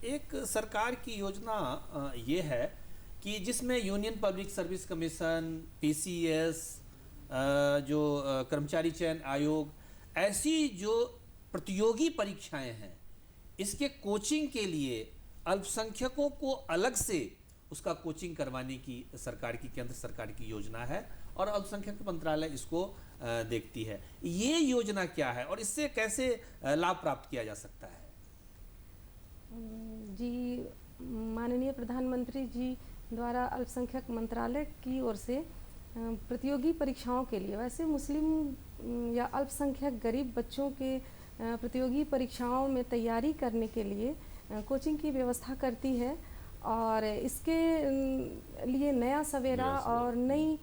एक सरकार की योजना ये है कि जिसमें union public service commission, PCS, जो कर्मचारी चयन आयोग, ऐसी जो प्रतियोगी परीक्षाएं हैं, इसके कोचिंग के लिए अल्पसंख्यकों को अलग से उसका कोचिंग करवाने की सरकार की, केंद्र सरकार की योजना है, और अल्पसंख्यक मंत्रालय इसको देखती है। ये योजना क्या है और इससे कैसे लाभ प्राप्त किया जा सकता है? जी, माननीय प्रधानमंत्री जी द्वारा अल्पसंख्यक मंत्रालय की ओर से प्रतियोगी परीक्षाओं के लिए, वैसे मुस्लिम या अल्पसंख्यक गरीब बच्चों के प्रतियोगी परीक्षाओं में तैयारी करने के लिए कोचिंग की व्यवस्था करती है, और इसके लिए नया सवेरा और नई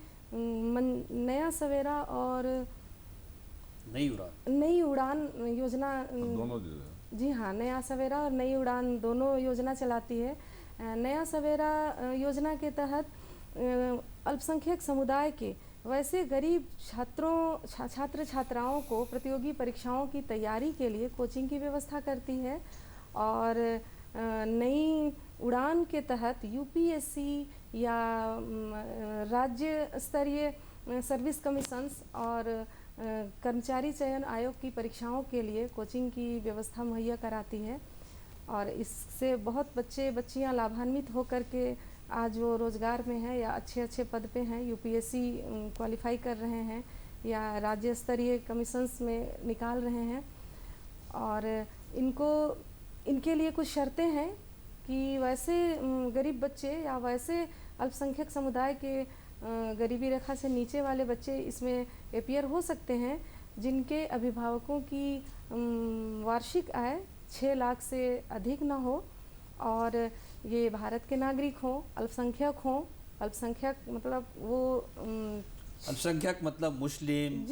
उड़ान योजना, जी हाँ, नया सवेरा और नई उड़ान दोनों योजना चलाती है। नया सवेरा योजना के तहत अल्पसंख्यक समुदाय के वैसे गरीब छात्र छात्राओं को प्रतियोगी परीक्षाओं की तैयारी के लिए कोचिंग की व्यवस्था करती है, और नई उड़ान के तहत UPSC या राज्य स्तरीय सर्विस कमीशंस और कर्मचारी चयन आयोग की परीक्षाओं के लिए कोचिंग की व्यवस्था मुहैया कराती है, और इससे बहुत बच्चे बच्चियां लाभान्वित होकर के आज वो रोज़गार में हैं या अच्छे पद पे हैं, UPSC क्वालिफाई कर रहे हैं या राज्य स्तरीय कमीशंस में निकाल रहे हैं। और इनके लिए कुछ शर्तें हैं कि वैसे गरीब बच्चे या वैसे अल्पसंख्यक समुदाय के गरीबी रेखा से नीचे वाले बच्चे इसमें अपीयर हो सकते हैं, जिनके अभिभावकों की वार्षिक आय 6 लाख से अधिक ना हो, और ये भारत के नागरिक हों, अल्पसंख्यक हों। अल्पसंख्यक मतलब वो अल्पसंख्यक मतलब मुस्लिम,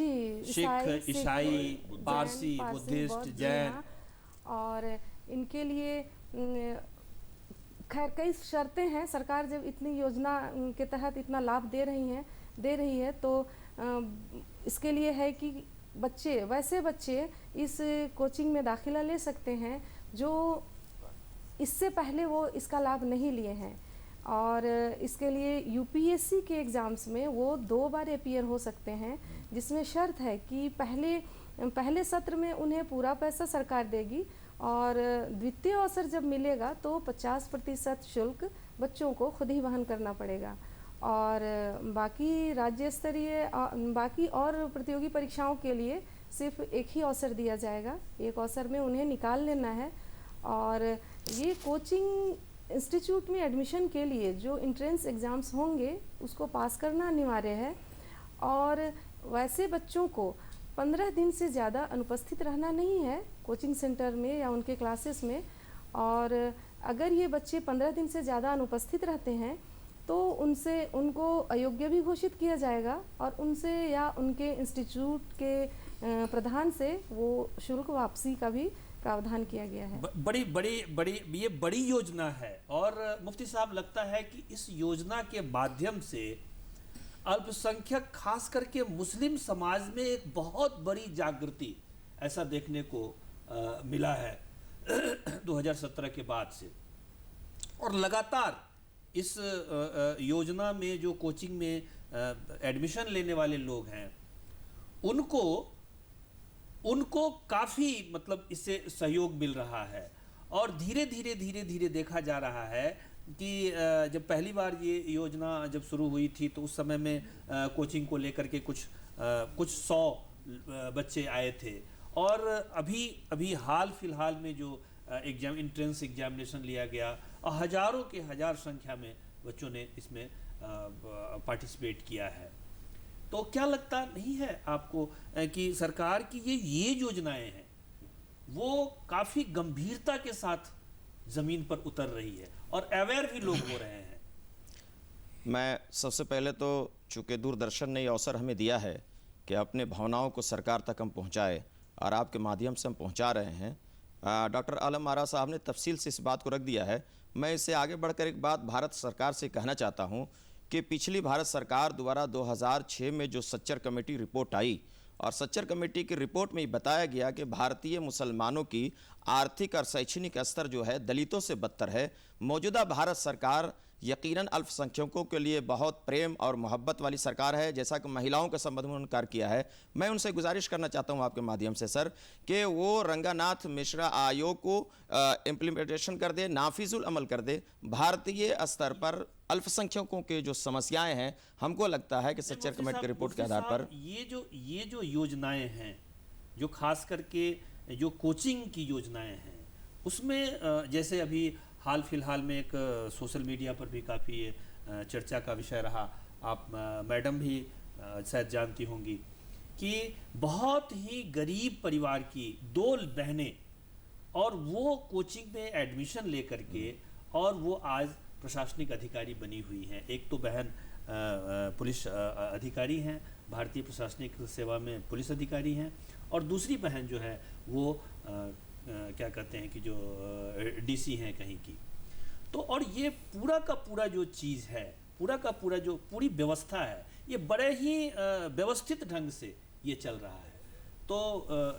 सिख, ईसाई, पारसी, बुद्धिस्ट, जैन, और इनके लिए खैर कई शर्तें हैं। सरकार जब इतनी योजना के तहत इतना लाभ दे रही है तो इसके लिए है कि वैसे बच्चे इस कोचिंग में दाखिला ले सकते हैं जो इससे पहले वो इसका लाभ नहीं लिए हैं, और इसके लिए UPSC के एग्ज़ाम्स में वो 2 बार अपीयर हो सकते हैं, जिसमें शर्त है कि पहले सत्र में उन्हें पूरा पैसा सरकार देगी, और द्वितीय अवसर जब मिलेगा तो 50% शुल्क बच्चों को खुद ही वहन करना पड़ेगा। और बाकी राज्य स्तरीय बाकी और प्रतियोगी परीक्षाओं के लिए सिर्फ एक ही अवसर दिया जाएगा, एक अवसर में उन्हें निकाल लेना है। और ये कोचिंग इंस्टीट्यूट में एडमिशन के लिए जो एंट्रेंस एग्ज़ाम्स होंगे उसको पास करना अनिवार्य है, और वैसे बच्चों को 15 दिन से ज़्यादा अनुपस्थित रहना नहीं है कोचिंग सेंटर में या उनके क्लासेस में। और अगर ये बच्चे 15 दिन से ज़्यादा अनुपस्थित रहते हैं तो उनको अयोग्य भी घोषित किया जाएगा और उनसे या उनके इंस्टीट्यूट के प्रधान से वो शुल्क वापसी का भी प्रावधान किया गया है। ये बड़ी योजना है और मुफ्ती साहब लगता है कि इस योजना के माध्यम से अल्पसंख्यक खास करके मुस्लिम समाज में एक बहुत बड़ी जागृति ऐसा देखने को मिला है 2017 के बाद से। और लगातार इस योजना में जो कोचिंग में एडमिशन लेने वाले लोग हैं उनको काफ़ी मतलब इससे सहयोग मिल रहा है। और धीरे धीरे देखा जा रहा है कि जब पहली बार ये योजना जब शुरू हुई थी तो उस समय में कोचिंग को लेकर के कुछ 100 बच्चे आए थे। और अभी हाल फिलहाल में जो एंट्रेंस एग्जामिनेशन लिया गया और हजारों के हजार संख्या में बच्चों ने इसमें पार्टिसिपेट किया है। तो क्या लगता नहीं है आपको कि सरकार की ये योजनाएं हैं वो काफ़ी गंभीरता के साथ ज़मीन पर उतर रही है और अवेयर भी लोग हो रहे हैं? मैं सबसे पहले तो चूँकि दूरदर्शन ने ये अवसर हमें दिया है कि अपने भावनाओं को सरकार तक हम पहुँचाए और आपके माध्यम से हम पहुँचा रहे हैं। डॉक्टर आलम आरा साहब ने तफसील से इस बात को रख दिया है। मैं इससे आगे बढ़कर एक बात भारत सरकार से कहना चाहता हूँ कि पिछली भारत सरकार द्वारा 2006 में जो सच्चर कमेटी रिपोर्ट आई और सच्चर कमेटी की रिपोर्ट में बताया गया कि भारतीय मुसलमानों की आर्थिक और शैक्षणिक स्तर जो है दलितों से बदतर है। मौजूदा भारत सरकार यकीनन अल्पसंख्यकों के लिए बहुत प्रेम और मोहब्बत वाली सरकार है, जैसा कि महिलाओं के संबंध में उन्होंने कार्य किया है। मैं उनसे गुजारिश करना चाहता हूं आपके माध्यम से सर कि वो रंगानाथ मिश्रा आयोग को इम्प्लीमेंटेशन कर दे, नाफिजुल अमल कर दे। भारतीय स्तर पर अल्पसंख्यकों के जो समस्याएं हैं, हमको लगता है कि सच्चर कमेटी की रिपोर्ट के आधार पर ये जो योजनाएं हैं, जो खास करके जो कोचिंग की योजनाएं हैं, उसमें जैसे अभी हाल फिलहाल में एक सोशल मीडिया पर भी काफ़ी चर्चा का विषय रहा, आप मैडम भी शायद जानती होंगी कि बहुत ही गरीब परिवार की 2 बहनें और वो कोचिंग में एडमिशन लेकर के और वो आज प्रशासनिक अधिकारी बनी हुई हैं। एक तो बहन पुलिस अधिकारी हैं, भारतीय प्रशासनिक सेवा में पुलिस अधिकारी हैं, और दूसरी बहन जो है वो क्या कहते हैं कि जो डीसी हैं कहीं की। तो और ये पूरा का पूरा जो चीज़ है, पूरा का पूरा जो पूरी व्यवस्था है, ये बड़े ही व्यवस्थित ढंग से ये चल रहा है। तो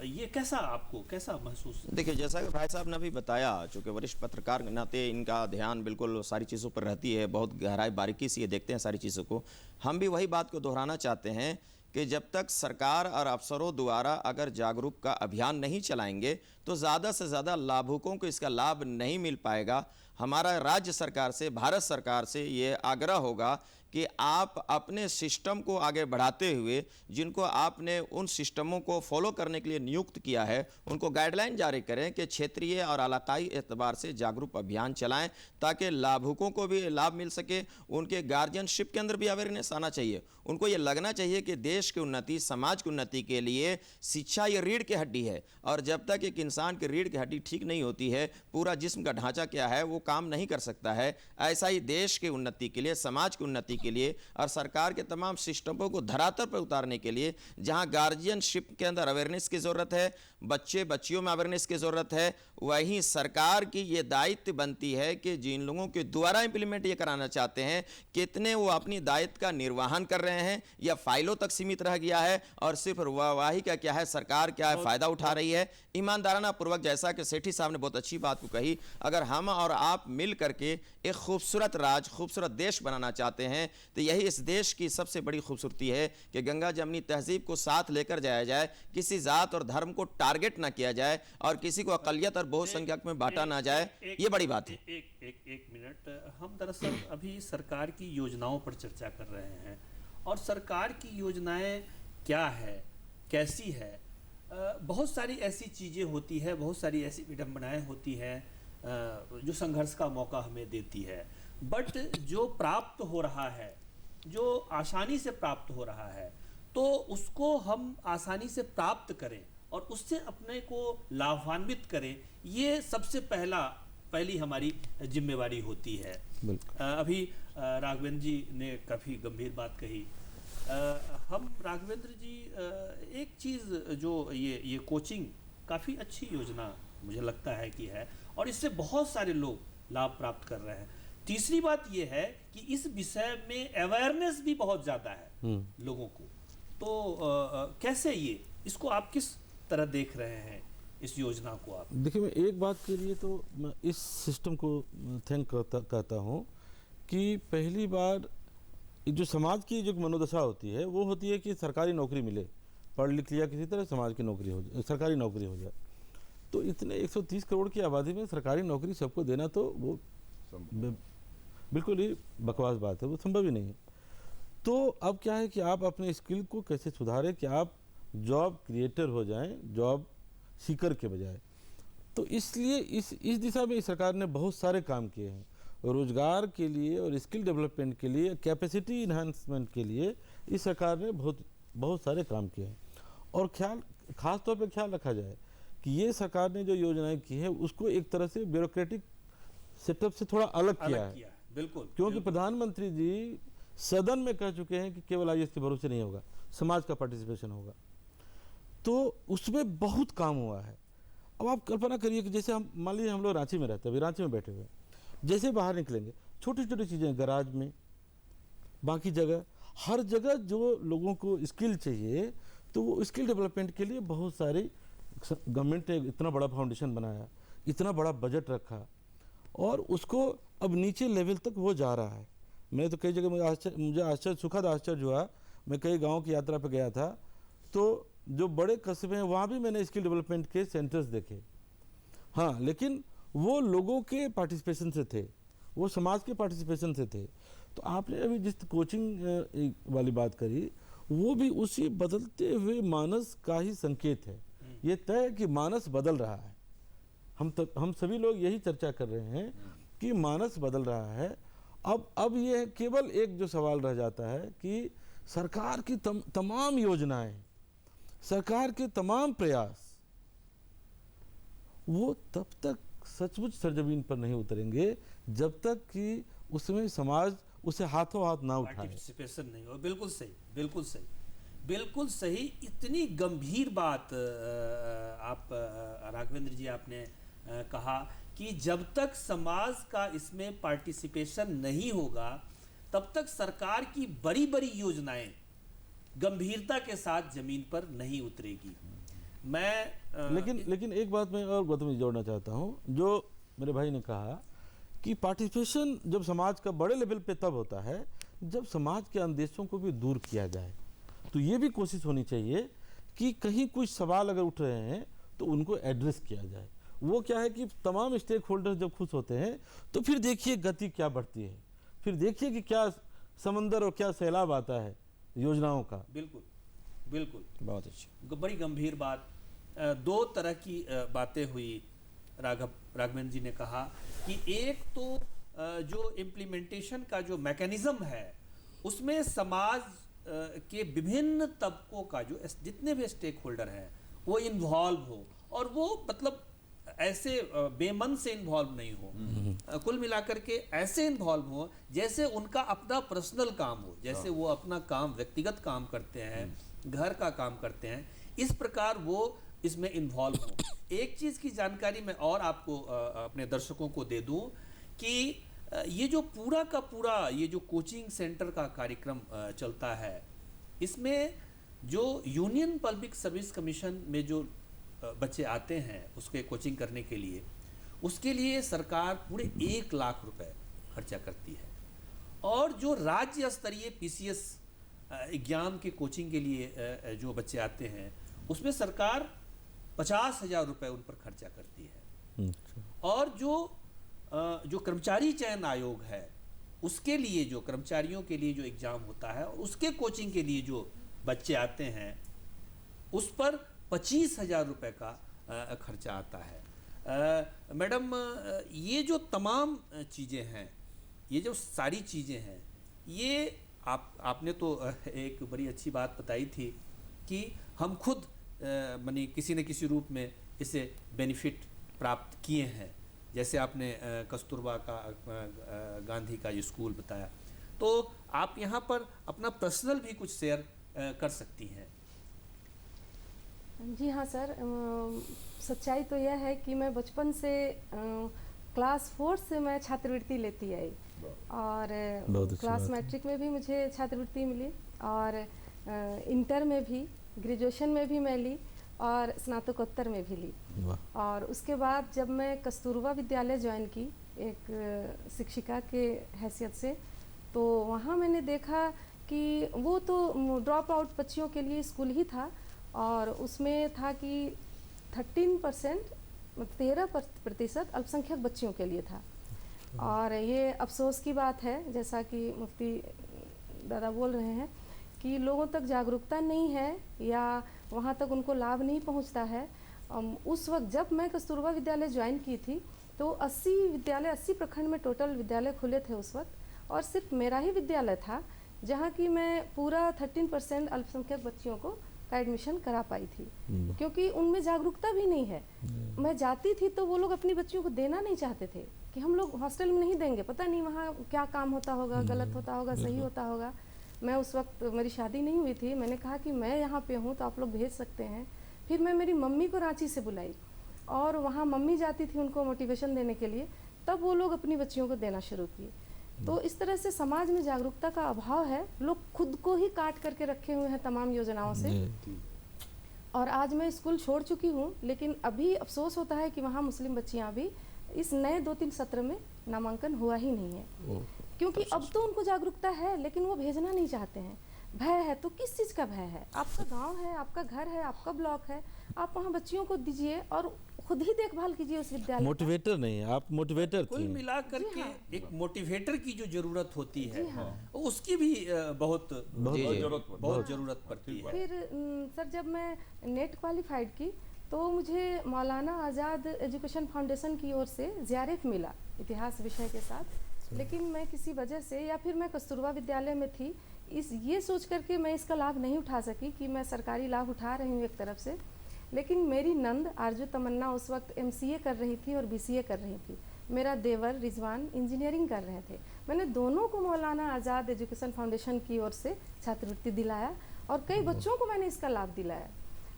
ये कैसा महसूस? देखिए, जैसा कि भाई साहब ने अभी बताया, चूँकि वरिष्ठ पत्रकार के नाते इनका ध्यान बिल्कुल सारी चीज़ों पर रहती है, बहुत गहराई बारीकी से ये देखते हैं सारी चीज़ों को। हम भी वही बात को दोहराना चाहते हैं कि जब तक सरकार और अफसरों द्वारा अगर जागरूक का अभियान नहीं चलाएंगे तो ज़्यादा से ज़्यादा लाभुकों को इसका लाभ नहीं मिल पाएगा। हमारा राज्य सरकार से, भारत सरकार से ये आग्रह होगा कि आप अपने सिस्टम को आगे बढ़ाते हुए, जिनको आपने उन सिस्टमों को फॉलो करने के लिए नियुक्त किया है, उनको गाइडलाइन जारी करें कि क्षेत्रीय और इलाकाई एतबार से जागरूक अभियान चलाएं ताकि लाभुकों को भी लाभ मिल सके। उनके गार्जियनशिप के अंदर भी अवेयरनेस आना चाहिए। उनको ये लगना चाहिए कि देश की उन्नति, समाज की उन्नति के लिए शिक्षा ये रीढ़ की हड्डी है, और जब तक एक इंसान की रीढ़ की हड्डी ठीक नहीं होती है, पूरा जिस्म का ढांचा क्या है वो काम नहीं कर सकता है। ऐसा ही देश की उन्नति के लिए, समाज की उन्नति के लिए और सरकार के तमाम सिस्टमों को धरातल पर उतारने के लिए, जहां गार्जियनशिप के अंदर अवेयरनेस की जरूरत है, बच्चे बच्चियों में अवेयरनेस की जरूरत है, वहीं सरकार की ये दायित्व बनती है कि जिन लोगों के द्वारा इंप्लीमेंट ये कराना चाहते हैं, कितने वो अपनी दायित्व का निर्वहन कर रहे हैं या फाइलों तक सीमित रह गया है और सिर्फ वाहवाही का क्या है, सरकार क्या है फायदा उठा रही है। ईमानदाराना पूर्वक, जैसा कि सेठी साहब ने बहुत अच्छी बात को कही, अगर हम और आप मिल करके एक खूबसूरत राज्य, खूबसूरत देश बनाना चाहते हैं तो यही इस देश की सबसे बड़ी खूबसूरती है कि गंगा जमनी तहजीब को साथ लेकर जाया जाए, किसी जात और धर्म को टारगेट ना किया जाए और किसी को अकलियत और बहुसंख्यक में बांटा ना जाए। ये बड़ी बात है। एक मिनट, हम दरअसल अभी सरकार की योजनाओं पर चर्चा कर रहे हैं और सरकार की योजनाएं क्या है, कैसी है। बहुत सारी ऐसी चीज़ें होती है, बहुत सारी ऐसी विडंबनाएं होती है जो संघर्ष का मौका हमें देती है, बट जो प्राप्त हो रहा है, जो आसानी से प्राप्त हो रहा है, तो उसको हम आसानी से प्राप्त करें और उससे अपने को लाभान्वित करें, ये सबसे पहली हमारी जिम्मेवारी होती है। अभी राघवेंद्र जी ने काफ़ी गंभीर बात कही। हम राघवेंद्र जी एक चीज़ जो ये कोचिंग काफ़ी अच्छी योजना मुझे लगता है कि है, और इससे बहुत सारे लोग लाभ प्राप्त कर रहे हैं। तीसरी बात ये है कि इस विषय में अवेयरनेस भी बहुत ज़्यादा है लोगों को। तो कैसे इसको आप किस तरह देख रहे हैं, इस योजना को आप? देखिए, मैं एक बात के लिए तो मैं इस सिस्टम को थैंक कहता हूँ कि पहली बार जो समाज की जो मनोदशा होती है वो होती है कि सरकारी नौकरी मिले, पढ़ लिख लिया किसी तरह समाज की नौकरी हो जाए, सरकारी नौकरी हो जाए। तो इतने 130 करोड़ की आबादी में सरकारी नौकरी सबको देना तो वो बिल्कुल ही बकवास बात है, वो संभव ही नहीं है। तो अब क्या है कि आप अपने स्किल को कैसे सुधारें कि आप जॉब क्रिएटर हो जाएं, जॉब सीकर के बजाय। तो इसलिए इस दिशा में सरकार ने बहुत सारे काम किए हैं, रोजगार के लिए और स्किल डेवलपमेंट के लिए, कैपेसिटी इन्हांसमेंट के लिए इस सरकार ने बहुत सारे काम किए हैं। और खास तौर पे ख्याल रखा जाए कि ये सरकार ने जो योजनाएं की है उसको एक तरह से ब्यूरोक्रेटिक सेटअप से थोड़ा अलग किया है। बिल्कुल, क्योंकि प्रधानमंत्री जी सदन में कह चुके हैं कि केवल आईएएस के भरोसे नहीं होगा, समाज का पार्टिसिपेशन होगा। तो उसमें बहुत काम हुआ है। अब आप कल्पना करिए कि जैसे हम मान लीजिए हम लोग रांची में रहते हैं, अभी रांची में बैठे हुए हैं, जैसे बाहर निकलेंगे छोटी छोटी चीज़ें, गैराज में, बाकी जगह, हर जगह जो लोगों को स्किल चाहिए, तो वो स्किल डेवलपमेंट के लिए बहुत सारी गवर्नमेंट ने इतना बड़ा फाउंडेशन बनाया, इतना बड़ा बजट रखा, और उसको अब नीचे लेवल तक वो जा रहा है। मैं तो कई जगह मुझे सुखद आश्चर्य हुआ। मैं कई गाँव की यात्रा पर गया था, तो जो बड़े कस्बे हैं वहाँ भी मैंने स्किल डेवलपमेंट के सेंटर्स देखे। हाँ, लेकिन वो लोगों के पार्टिसिपेशन से थे, वो समाज के पार्टिसिपेशन से थे। तो आपने अभी जिस कोचिंग वाली बात करी, वो भी उसी बदलते हुए मानस का ही संकेत है। ये तय है कि मानस बदल रहा है। हम सभी लोग यही चर्चा कर रहे हैं कि मानस बदल रहा है। अब ये केवल एक जो सवाल रह जाता है कि सरकार की तमाम योजनाएं, सरकार के तमाम प्रयास, वो तब तक सचमुच सरजमीन पर नहीं उतरेंगे जब तक कि उसमें समाज उसे हाथों हाथ ना उठाए, पार्टिसिपेशन नहीं हो। बिल्कुल सही, बिल्कुल सही, बिल्कुल सही। इतनी गंभीर बात आप राघवेंद्र जी आपने कहा कि जब तक समाज का इसमें पार्टिसिपेशन नहीं होगा तब तक सरकार की बड़ी बड़ी योजनाएं गंभीरता के साथ जमीन पर नहीं उतरेगी। मैं लेकिन एक बात मैं और गौतम जी जोड़ना चाहता हूं, जो मेरे भाई ने कहा कि पार्टिसिपेशन जब समाज का बड़े लेवल पे तब होता है जब समाज के अंदेशों को भी दूर किया जाए। तो ये भी कोशिश होनी चाहिए कि कहीं कुछ सवाल अगर उठ रहे हैं तो उनको एड्रेस किया जाए। वो क्या है कि तमाम स्टेक होल्डर्स जब खुश होते हैं तो फिर देखिए गति क्या बढ़ती है, फिर देखिए कि क्या समंदर और क्या सैलाब आता है योजनाओं का। बिल्कुल, बिल्कुल, बहुत अच्छी, बड़ी गंभीर बात। दो तरह की बातें हुई। राघवेंद्र जी ने कहा कि एक तो जो इम्प्लीमेंटेशन का जो मैकेनिज्म है उसमें समाज के विभिन्न तबकों का जो जितने भी स्टेक होल्डर हैं वो इन्वॉल्व हो, और वो मतलब ऐसे बेमन से इन्वॉल्व नहीं हो, कुल मिलाकर के ऐसे इन्वॉल्व हो जैसे उनका अपना पर्सनल काम हो, जैसे वो अपना काम, व्यक्तिगत काम करते हैं, घर का काम करते हैं, इस प्रकार वो इसमें इन्वॉल्व हो। एक चीज़ की जानकारी मैं और आपको अपने दर्शकों को दे दूं कि ये जो पूरा का पूरा ये जो कोचिंग सेंटर का कार्यक्रम चलता है, इसमें जो यूनियन पब्लिक सर्विस कमीशन में जो बच्चे आते हैं उसके कोचिंग करने के लिए, उसके लिए सरकार पूरे 1 लाख रुपए खर्चा करती है। और जो राज्य स्तरीय पीसीएस एग्जाम के कोचिंग के लिए जो बच्चे आते हैं उसमें सरकार 50,000 रुपये उन पर खर्चा करती है। और जो कर्मचारी चयन आयोग है उसके लिए, जो कर्मचारियों के लिए जो एग्ज़ाम होता है और उसके कोचिंग के लिए जो बच्चे आते हैं उस पर 25,000 रुपये का खर्चा आता है। मैडम, ये जो तमाम चीज़ें हैं, ये जो सारी चीज़ें हैं, ये आपने तो एक बड़ी अच्छी बात बताई थी कि हम खुद माने किसी न किसी रूप में इसे बेनिफिट प्राप्त किए हैं, जैसे आपने कस्तूरबा का गांधी का ये स्कूल बताया, तो आप यहाँ पर अपना पर्सनल भी कुछ शेयर कर सकती हैं। जी हाँ सर, सच्चाई तो यह है कि मैं बचपन से क्लास 4 से मैं छात्रवृत्ति लेती आई और क्लास मैट्रिक में भी मुझे छात्रवृत्ति मिली और इंटर में भी, ग्रेजुएशन में भी मैं ली और स्नातकोत्तर में भी ली। और उसके बाद जब मैं कस्तूरबा विद्यालय ज्वाइन की एक शिक्षिका के हैसियत से, तो वहाँ मैंने देखा कि वो तो ड्रॉप आउट बच्चियों के लिए स्कूल ही था और उसमें था कि 13% अल्पसंख्यक बच्चियों के लिए था। और ये अफसोस की बात है, जैसा कि मुफ्ती दादा बोल रहे हैं, कि लोगों तक जागरूकता नहीं है या वहाँ तक उनको लाभ नहीं पहुँचता है। उस वक्त जब मैं कस्तूरबा विद्यालय ज्वाइन की थी तो 80 प्रखंड में टोटल विद्यालय खुले थे उस वक्त, और सिर्फ मेरा ही विद्यालय था जहाँ की मैं पूरा 13% अल्पसंख्यक बच्चियों को का एडमिशन करा पाई थी, क्योंकि उनमें जागरूकता भी नहीं है। मैं जाती थी तो वो लोग अपनी बच्चियों को देना नहीं चाहते थे कि हम लोग हॉस्टल में नहीं देंगे, पता नहीं वहाँ क्या काम होता होगा, गलत होता होगा, सही होता होगा। मैं उस वक्त, मेरी शादी नहीं हुई थी, मैंने कहा कि मैं यहाँ पे हूँ तो आप लोग भेज सकते हैं। फिर मैं मेरी मम्मी को रांची से बुलाई और वहाँ मम्मी जाती थी उनको मोटिवेशन देने के लिए, तब वो लोग अपनी बच्चियों को देना शुरू किए। तो इस तरह से समाज में जागरूकता का अभाव है, लोग खुद को ही काट करके रखे हुए हैं तमाम योजनाओं से। और आज मैं स्कूल छोड़ चुकी हूँ, लेकिन अभी अफसोस होता है कि वहाँ मुस्लिम बच्चियाँ भी इस नए 2-3 सत्र में नामांकन हुआ ही नहीं है, क्योंकि अब तो उनको जागरूकता है लेकिन वो भेजना नहीं चाहते हैं। भय है, तो किस चीज़ का भय है? आपका गांव है, आपका घर है, आपका ब्लॉक है, आप वहाँ बच्चियों को दीजिए और खुद ही देखभाल कीजिए उस विद्यालय। मोटिवेटर नहीं, आप मोटिवेटर कुल मिला करके एक मोटिवेटर की जो जरूरत होती है, उसकी भी बहुत जरूरत पड़ती है। फिर सर, जब मैं नेट क्वालिफाइड की तो मुझे मौलाना आज़ाद एजुकेशन फाउंडेशन की ओर से JRF मिला इतिहास विषय के साथ, लेकिन मैं किसी वजह से, या फिर मैं कस्तूरबा विद्यालय में थी, ये सोच करके मैं इसका लाभ नहीं उठा सकी कि मैं सरकारी लाभ उठा रही हूँ एक तरफ से। लेकिन मेरी नंद आरजू तमन्ना उस वक्त MCA कर रही थी और BCA कर रही थी, मेरा देवर रिजवान इंजीनियरिंग कर रहे थे। मैंने दोनों को मौलाना आज़ाद एजुकेशन फाउंडेशन की ओर से छात्रवृत्ति दिलाया और कई बच्चों को मैंने इसका लाभ दिलाया।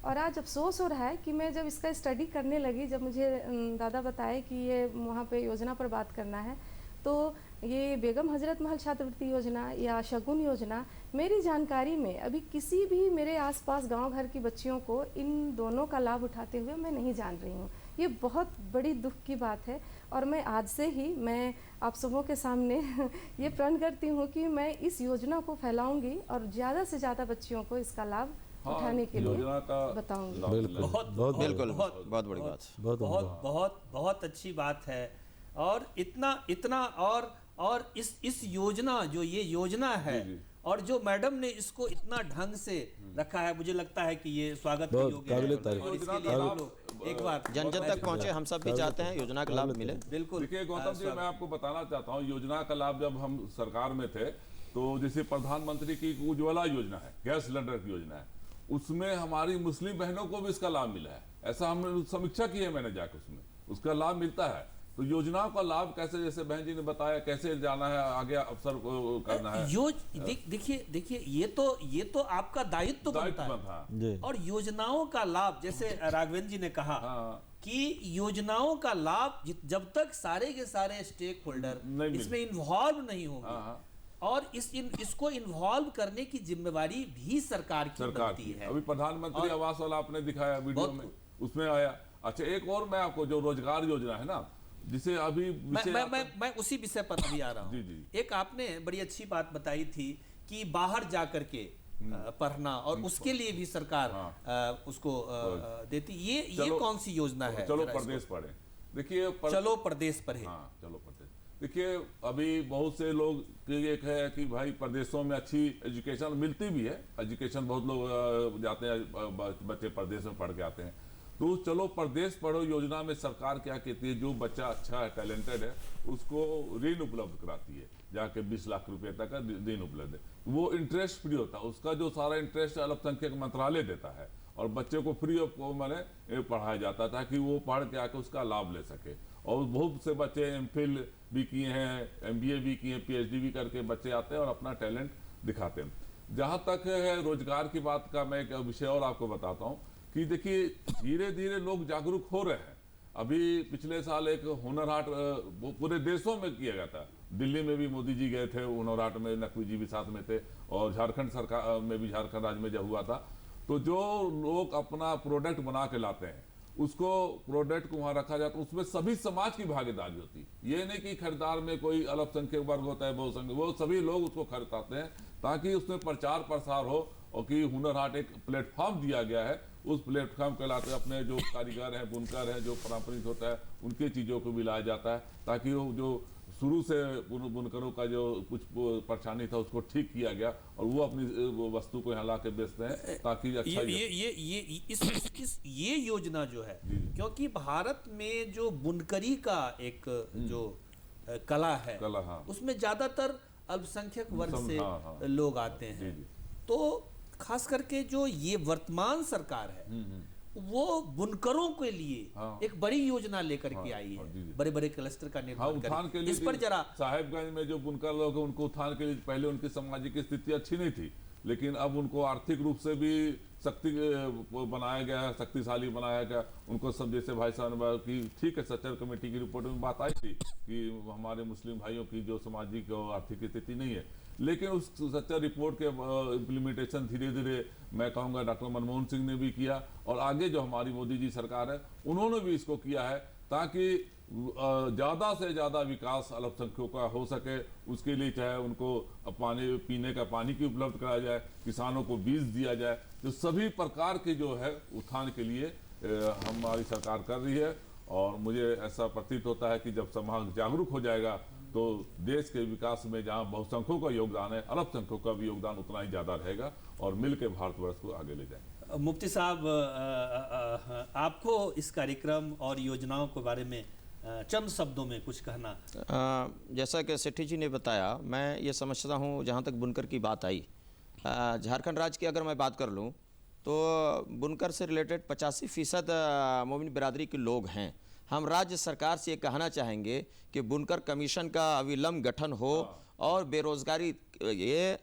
और आज अफसोस हो रहा है कि मैं जब इसका स्टडी करने लगी, जब मुझे दादा बताए कि ये वहाँ पे योजना पर बात करना है, तो ये बेगम हजरत महल छात्रवृत्ति योजना या शगुन योजना, मेरी जानकारी में अभी किसी भी मेरे आसपास गांव घर की बच्चियों को इन दोनों का लाभ उठाते हुए मैं नहीं जान रही हूँ। ये बहुत बड़ी दुख की बात है और मैं आज से ही मैं आप सबों के सामने ये प्रण करती हूँ कि मैं इस योजना को फैलाऊंगी और ज़्यादा से ज़्यादा बच्चियों को इसका लाभ उठाने के लिए बताऊंगी। बहुत बड़ी बात, बहुत अच्छी बात है। और इतना और इस योजना, जो ये योजना है और जो मैडम ने इसको इतना ढंग से रखा है, मुझे लगता है कि ये स्वागत योग्य है। और इसके लिए हम लोग एक बार जन जन तक पहुंचे, हम सब भी चाहते हैं योजना का लाभ मिले। बिल्कुल। देखिए गौतम जी, मैं आपको बताना चाहता हूँ, योजना का लाभ जब हम सरकार में थे तो जैसे प्रधानमंत्री की उज्ज्वला योजना है, गैस सिलेंडर की योजना है, उसमें हमारी मुस्लिम बहनों को भी इसका लाभ मिला है। ऐसा हमने समीक्षा की है मैंने जाकर, उसमें उसका लाभ मिलता है। तो योजनाओं का लाभ कैसे, जैसे बहन जी ने बताया, कैसे जाना है आगे, अवसर को करना है। देखिए ये तो आपका दायित्व बनता है। और योजनाओं का लाभ, जैसे राघवेंद्र जी ने कहा कि योजनाओं का लाभ जब तक सारे के सारे स्टेक होल्डर इसमें इन्वॉल्व नहीं होंगे, और इसको इन्वॉल्व करने की जिम्मेवारी भी सरकार की बनती है। अभी प्रधानमंत्री आवास वाला आपने दिखाया वीडियो में, उसमें आया। अच्छा, एक और मैं आपको, जो रोजगार योजना है ना, जिसे अभी मैं उसी विषय पर अभी आ रहा हूँ। एक आपने बड़ी अच्छी बात बताई थी कि बाहर जाकर के पढ़ना, और उसके लिए भी सरकार उसको देती। ये कौन सी योजना है? चलो प्रदेश पढ़े। देखिए, चलो प्रदेश पढ़े। हाँ, चलो प्रदेश। देखिए, अभी बहुत से लोग एक है कि भाई प्रदेशों में अच्छी एजुकेशन मिलती भी है, एजुकेशन बहुत लोग जाते हैं, बच्चे प्रदेश में पढ़ के आते हैं। तो उस चलो परदेश पढ़ो योजना में सरकार क्या कहती है, जो बच्चा अच्छा है, टैलेंटेड है, उसको ऋण उपलब्ध कराती है, जाके 20 लाख रुपए तक का ऋण उपलब्ध है। वो इंटरेस्ट फ्री होता है, उसका जो सारा इंटरेस्ट अल्पसंख्यक मंत्रालय देता है और बच्चे को फ्री ऑफ मैंने पढ़ाया जाता था कि वो पढ़ के आके उसका लाभ ले सके। और बहुत से बच्चे एमफिल भी किए हैं, एमबीए भी किए हैं, पीएचडी भी करके बच्चे आते हैं और अपना टैलेंट दिखाते हैं। जहाँ तक है रोजगार की बात का, मैं एक विषय और आपको बताता हूँ कि देखिए धीरे धीरे लोग जागरूक हो रहे हैं। अभी पिछले साल एक हुनर हाट पूरे देशों में किया गया था। दिल्ली में भी मोदी जी गए थे हुनर हाट में, नकवी जी भी साथ में थे, और झारखंड सरकार में भी, झारखंड राज्य में जब हुआ था, तो जो लोग अपना प्रोडक्ट बना के लाते हैं, उसको प्रोडक्ट को वहां रखा जाता है, उसमें सभी समाज की भागीदारी होती है। ये नहीं कि खरीदार में कोई अल्पसंख्यक वर्ग होता है, बहुसंख्यक, वो सभी लोग उसको खरीदते हैं ताकि उसमें प्रचार प्रसार हो। और कि हुनर हाट एक प्लेटफॉर्म दिया गया है, उस प्लेटफॉर्म के लाते अपने जो कारीगर हैं, बुनकर हैं, जो पारंपरिक होता है, उनके चीज़ों को भी लाया जाता है ताकि वो जो शुरू से बुनकरों का जो कुछ परेशानी था उसको ठीक किया गया और वो अपनी वस्तु को यहाँ ला के बेचते हैं ताकि अच्छा ये योजना जो है, क्योंकि भारत में जो बुनकरी का एक जो कला है, हाँ। उसमें ज्यादातर अल्पसंख्यक वर्ग से लोग आते हैं। तो खास करके जो ये वर्तमान सरकार है वो बुनकरों के लिए एक बड़ी योजना लेकर के आई है, बड़े बड़े क्लस्टर का निर्माण के लिए। इस पर जरा साहेबगंज में जो बुनकर लोग हैं उनको उत्थान के लिए पहले उनकी सामाजिक स्थिति अच्छी नहीं थी, लेकिन अब उनको आर्थिक रूप से भी शक्ति बनाया गया है, शक्तिशाली बनाया गया। उनको सब जैसे भाई साहब की ठीक है, सच्चर कमेटी की रिपोर्ट में बात आई थी कि हमारे मुस्लिम भाइयों की जो सामाजिक और आर्थिक स्थिति नहीं है, लेकिन उस सच्चर रिपोर्ट के इम्प्लीमेंटेशन धीरे धीरे मैं कहूँगा डॉक्टर मनमोहन सिंह ने भी किया और आगे जो हमारी मोदी जी सरकार है उन्होंने भी इसको किया है ताकि ज़्यादा से ज़्यादा विकास अल्पसंख्यकों का हो सके। उसके लिए चाहे उनको पानी, पीने का पानी की उपलब्ध कराया जाए, किसानों को बीज दिया जाए, तो सभी प्रकार के जो है उत्थान के लिए हमारी सरकार कर रही है। और मुझे ऐसा प्रतीत होता है कि जब समाज जागरूक हो जाएगा तो देश के विकास में जहाँ बहुसंख्यकों का योगदान है, अल्पसंख्यकों का भी योगदान उतना ही ज़्यादा रहेगा और मिलकर भारतवर्ष को आगे ले जाएंगे। मुफ्ती साहब, आपको इस कार्यक्रम और योजनाओं के बारे में चंद शब्दों में कुछ कहना? जैसा कि सेठी जी ने बताया, मैं ये समझता हूँ जहाँ तक बुनकर की बात आई, झारखंड राज्य की अगर मैं बात कर लूँ तो बुनकर से रिलेटेड 85% मोमिन बिरादरी के लोग हैं। हम राज्य सरकार से ये कहना चाहेंगे कि बुनकर कमीशन का अविलंब गठन हो और बेरोजगारी, ये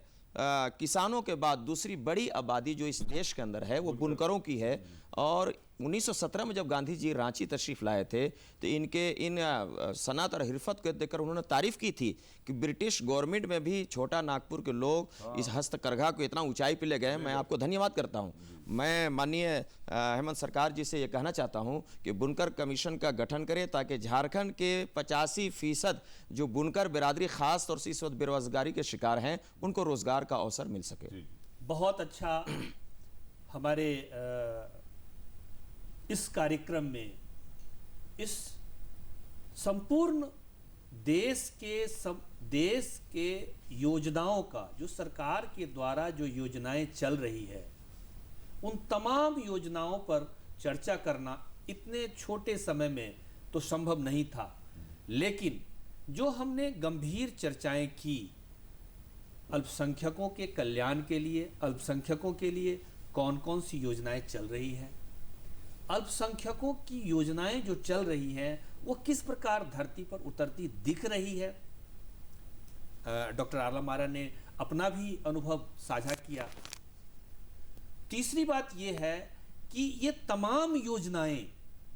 किसानों के बाद दूसरी बड़ी आबादी जो इस देश के अंदर है वो बुनकरों की है। और 1917 में जब गांधी जी रांची तशरीफ लाए थे तो इनके इन सनत और हिरफत को देखकर उन्होंने तारीफ की थी कि ब्रिटिश गवर्नमेंट में भी छोटा नागपुर के लोग इस हस्तकरघा को इतना ऊंचाई पे ले गए। मैं आपको धन्यवाद करता हूं। मैं माननीय हेमंत सरकार जी से ये कहना चाहता हूं कि बुनकर कमीशन का गठन करें ताकि झारखंड के 85% जो बुनकर बिरादरी खास तौर से इस वक्त बेरोजगारी के शिकार हैं उनको रोजगार का अवसर मिल सके। बहुत अच्छा। हमारे इस कार्यक्रम में इस संपूर्ण देश के योजनाओं का, जो सरकार के द्वारा जो योजनाएं चल रही है, उन तमाम योजनाओं पर चर्चा करना इतने छोटे समय में तो संभव नहीं था, लेकिन जो हमने गंभीर चर्चाएं की अल्पसंख्यकों के कल्याण के लिए, अल्पसंख्यकों के लिए कौन कौन सी योजनाएं चल रही हैं, अल्पसंख्यकों की योजनाएं जो चल रही हैं वो किस प्रकार धरती पर उतरती दिख रही है। डॉक्टर आलम आरा ने अपना भी अनुभव साझा किया। तीसरी बात यह है कि ये तमाम योजनाएं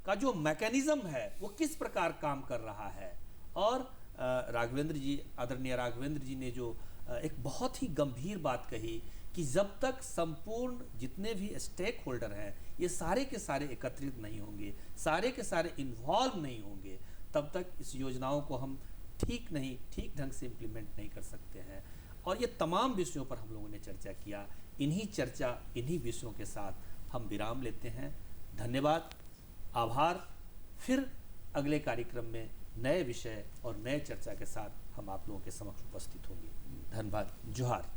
का जो मैकेनिज्म है वो किस प्रकार काम कर रहा है। और राघवेंद्र जी, आदरणीय राघवेंद्र जी ने जो एक बहुत ही गंभीर बात कही कि जब तक संपूर्ण जितने भी स्टेक होल्डर हैं ये सारे के सारे एकत्रित नहीं होंगे, सारे के सारे इन्वॉल्व नहीं होंगे, तब तक इस योजनाओं को हम ठीक ढंग से इम्प्लीमेंट नहीं कर सकते हैं। और ये तमाम विषयों पर हम लोगों ने चर्चा किया। इन्हीं विषयों के साथ हम विराम लेते हैं। धन्यवाद, आभार। फिर अगले कार्यक्रम में नए विषय और नए चर्चा के साथ हम आप लोगों के समक्ष उपस्थित होंगे। धन्यवाद। जोहार।